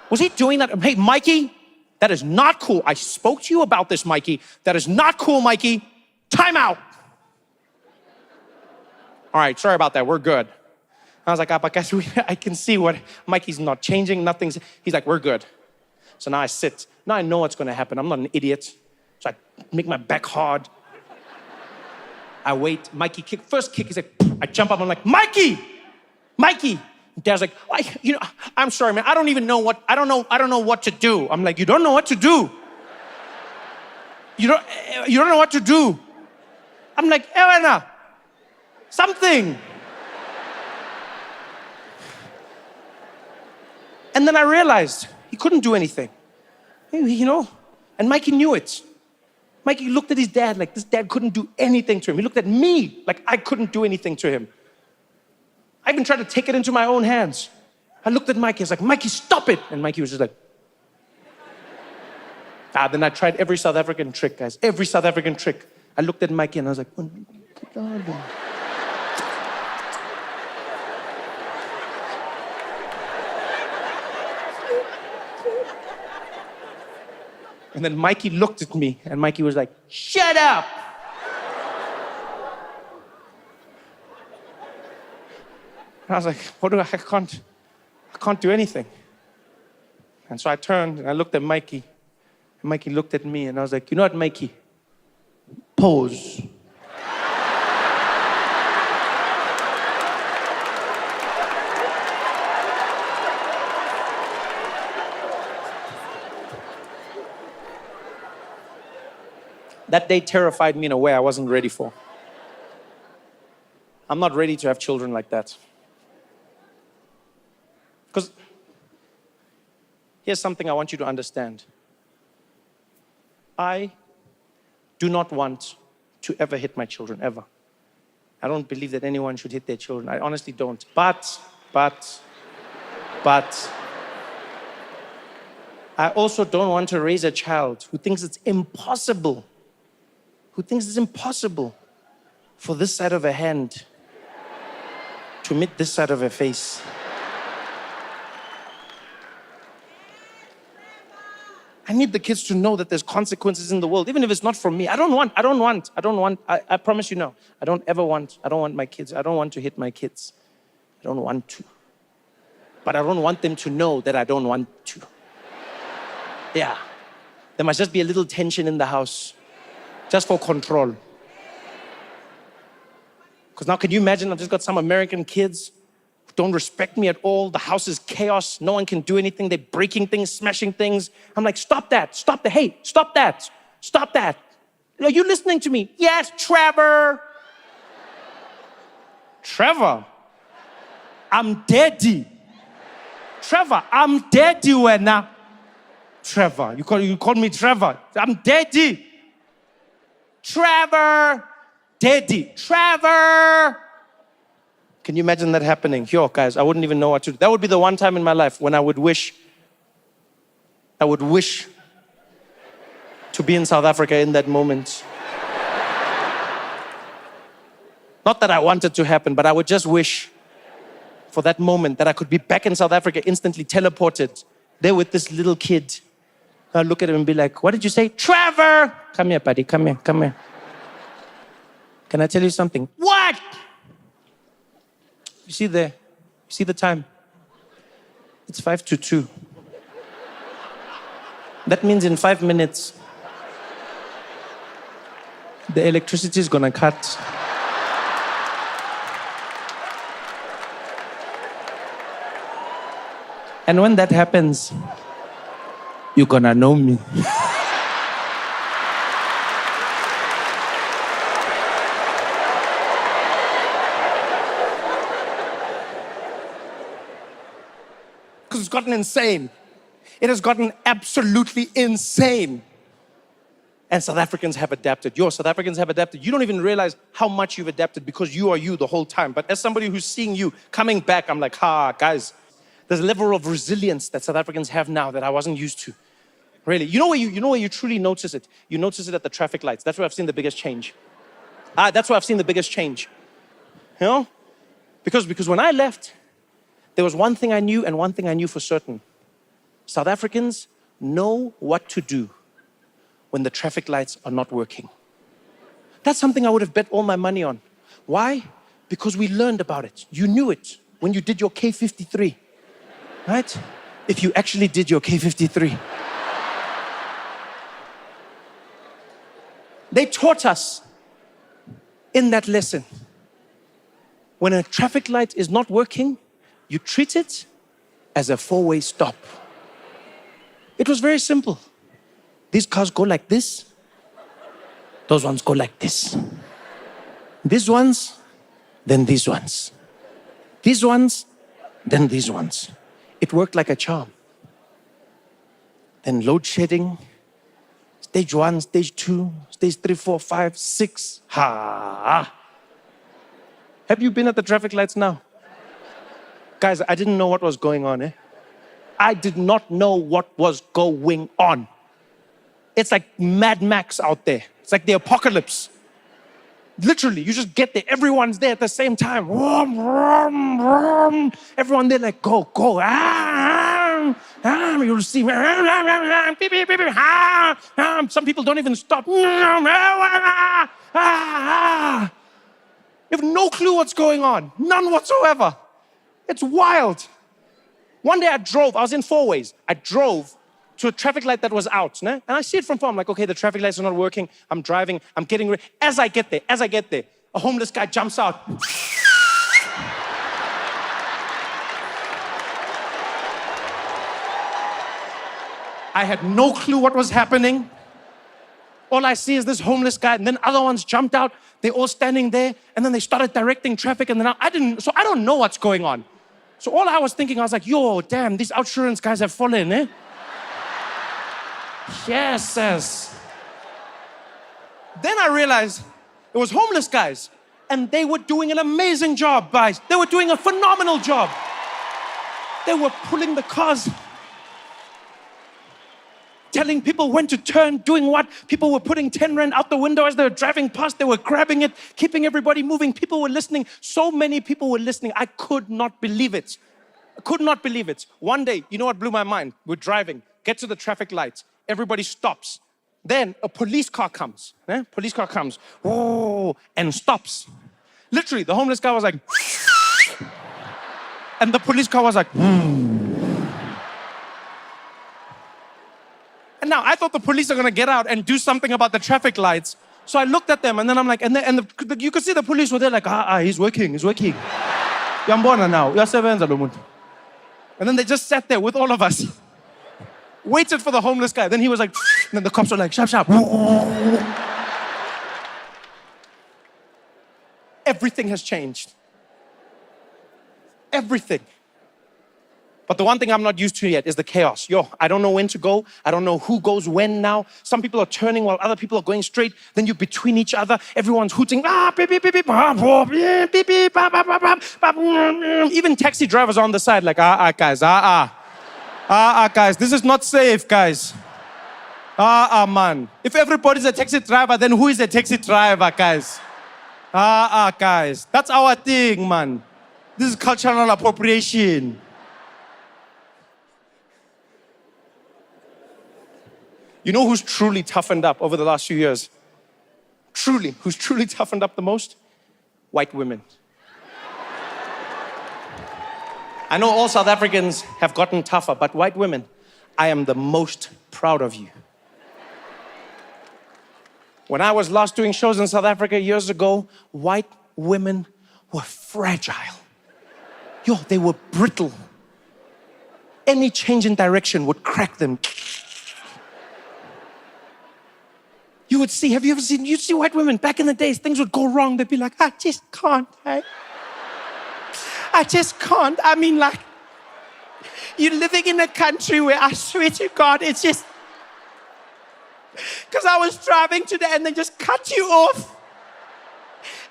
Was he doing that? Hey, Mikey, that is not cool. I spoke to you about this, Mikey. That is not cool, Mikey. Time out. All right, sorry about that. We're good. I was like, but guys, I can see what Mikey's not changing. Nothing's. He's like, we're good. So now I sit. Now I know what's going to happen. I'm not an idiot. So I make my back hard. I wait. Mikey first kick. He's like, I jump up. I'm like, Mikey. Dad's like, I'm sorry, man. I don't know what to do. I'm like, you don't know what to do. You don't know what to do. I'm like, Elena, something. And then I realized he couldn't do anything, and Mikey knew it. Mikey looked at his dad like this dad couldn't do anything to him. He looked at me like I couldn't do anything to him. I even tried to take it into my own hands. I looked at Mikey, I was like, Mikey, stop it. And Mikey was just like, then I tried every South African trick, guys. Every South African trick. I looked at Mikey and I was like, And then Mikey looked at me, and Mikey was like, shut up! And I was like, I can't do anything. And so I turned and I looked at Mikey. And Mikey looked at me and I was like, you know what, Mikey? Pose. That day terrified me in a way I wasn't ready for. I'm not ready to have children like that. Because here's something I want you to understand. I do not want to ever hit my children, ever. I don't believe that anyone should hit their children. I honestly don't. But, I also don't want to raise a child who thinks it's impossible, for this side of a hand to meet this side of a face. I need the kids to know that there's consequences in the world, even if it's not from me. I promise you no. I don't want my kids. I don't want to hit my kids. I don't want to. But I don't want them to know that I don't want to. Yeah. There must just be a little tension in the house, just for control. Because now, can you imagine I've just got some American kids who don't respect me at all. The house is chaos. No one can do anything. They're breaking things, smashing things. I'm like, stop that. Hey, stop that. Are you listening to me? Yes, Trevor. Trevor, I'm daddy. Trevor, I'm daddy now. Trevor, you call me Trevor. I'm daddy. Trevor, daddy. Trevor. Can you imagine that happening? Yo, guys, I wouldn't even know what to do. That would be the one time in my life when I would wish to be in South Africa in that moment. Not that I want it to happen, but I would just wish for that moment that I could be back in South Africa, instantly teleported, there with this little kid. I'd look at him and be like, what did you say? Trevor! Come here, buddy, come here. Can I tell you something? What? You see the time? It's 1:55. That means in 5 minutes, the electricity is gonna cut. And when that happens, you're gonna know me. Because it's gotten insane. It has gotten absolutely insane. And South Africans have adapted. South Africans have adapted. You don't even realize how much you've adapted because you are you the whole time. But as somebody who's seeing you coming back, I'm like, guys, there's a level of resilience that South Africans have now that I wasn't used to. Really. You know where you truly notice it? You notice it at the traffic lights. That's where I've seen the biggest change. That's where I've seen the biggest change. You know? Because when I left, there was one thing I knew and one thing I knew for certain. South Africans know what to do when the traffic lights are not working. That's something I would have bet all my money on. Why? Because we learned about it. You knew it when you did your K53. Right? If you actually did your K53. They taught us in that lesson. When a traffic light is not working, you treat it as a four-way stop. It was very simple. These cars go like this. Those ones go like this. These ones, then these ones. These ones, then these ones. It worked like a charm. Then load shedding, stage 1, stage 2, stage 3, 4, 5, 6. Have you been at the traffic lights now? Guys, I didn't know what was going on. I did not know what was going on. It's like Mad Max out there. It's like the apocalypse. Literally, you just get there. Everyone's there at the same time. Vroom, vroom, vroom. Everyone there like, go. You'll see. Some people don't even stop. You have no clue what's going on. None whatsoever. It's wild. One day I was in four ways. I drove to a traffic light that was out. And I see it from far. I'm like, okay, the traffic lights are not working. I'm driving. I'm getting ready. As I get there, a homeless guy jumps out. I had no clue what was happening. All I see is this homeless guy, and then other ones jumped out. They're all standing there, and then they started directing traffic, and then I don't know what's going on. So all I was thinking, I was like, yo, damn, these outsurance guys have fallen, eh? Yes. Then I realized it was homeless guys, and they were doing an amazing job, guys. They were doing a phenomenal job. They were pulling the cars, telling people when to turn, doing what. People were putting 10 rand out the window as they were driving past. They were grabbing it, keeping everybody moving. People were listening. So many people were listening. I could not believe it. One day, you know what blew my mind? We're driving, get to the traffic lights. Everybody stops. Then a police car comes. And stops. Literally, the homeless guy was like, and the police car was like, And now I thought the police are going to get out and do something about the traffic lights. So I looked at them, and then I'm like, you could see the police were there like, he's working. Yambona now. And then they just sat there with all of us. Waited for the homeless guy. Then he was like, and then the cops were like, sharp. Everything has changed. Everything. But the one thing I'm not used to yet is the chaos. I don't know when to go. I don't know who goes when now. Some people are turning while other people are going straight. Then you're between each other. Everyone's hooting. Beep, beep, beep, beep, beep, beep, even taxi drivers are on the side like, guys, guys, this is not safe, guys. Man. If everybody's a taxi driver, then who is a taxi driver, guys? Guys. That's our thing, man. This is cultural appropriation. You know who's truly toughened up over the last few years? Who's truly toughened up the most? White women. I know all South Africans have gotten tougher, but white women, I am the most proud of you. When I was last doing shows in South Africa years ago, white women were fragile. They were brittle. Any change in direction would crack them. You would see, have you ever seen, you'd see white women, back in the days, things would go wrong. They'd be like, I just can't, hey? I just can't. I mean, like, you're living in a country where I swear to God, it's just, because I was driving today and they just cut you off.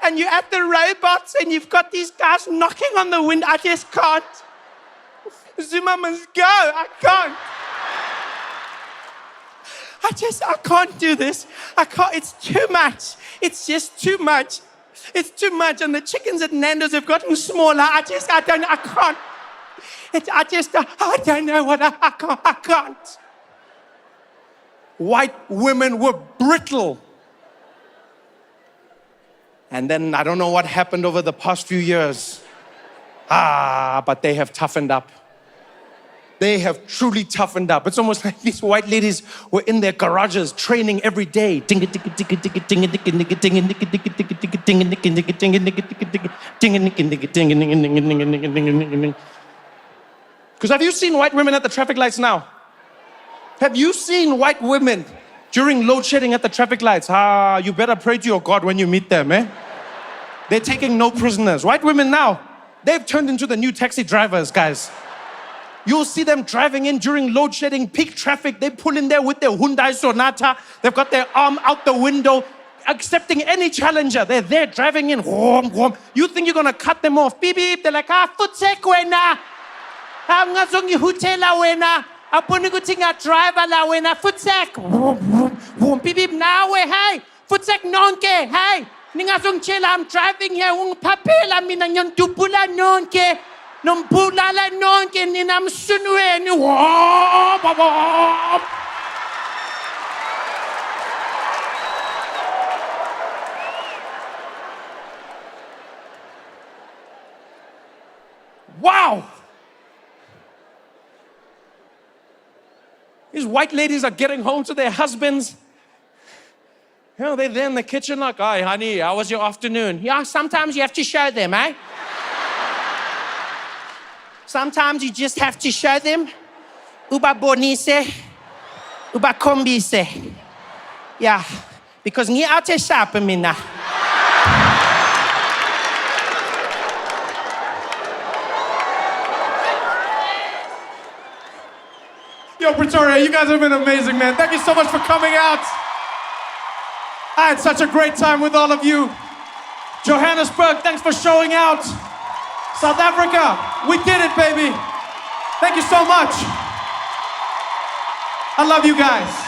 And you're at the robots and you've got these guys knocking on the window. I just can't. Zuma must go. I can't. I can't do this. I can't. It's too much. It's just too much. It's too much. And the chickens at Nando's have gotten smaller. I don't know what I can't. White women were brittle. And then I don't know what happened over the past few years. But they have toughened up. They have truly toughened up. It's almost like these white ladies were in their garages training every day. Because have you seen white women at the traffic lights now? Have you seen white women during load shedding at the traffic lights? You better pray to your God when you meet them, eh? They're taking no prisoners. White women now, they've turned into the new taxi drivers, guys. You'll see them driving in during load shedding, peak traffic. They pull in there with their Hyundai Sonata. They've got their arm out the window, accepting any challenger. They're there driving in. You think you're going to cut them off. Beep, beep. They're like, futsek wena. Ngazongi hutela wena. Aponi kutinga driver la wena. Futsek. Beep, beep. Nawe, hey. Futsek nonke. Hey. Ningazong chela, I'm driving here. Papela mina nyon dupula nonke. Nung pulala noon kininam sunwen. Wow! These white ladies are getting home to their husbands. You know, they're there in the kitchen like, "Hi, honey, how was your afternoon?" Yeah, sometimes you have to show them, eh? Sometimes you just have to show them. Uba bonise, uba kombise. Yeah, because ni ate shape mina. Yo, Pretoria, you guys have been amazing, man. Thank you so much for coming out. I had such a great time with all of you. Johannesburg, thanks for showing out. South Africa, we did it, baby. Thank you so much. I love you guys.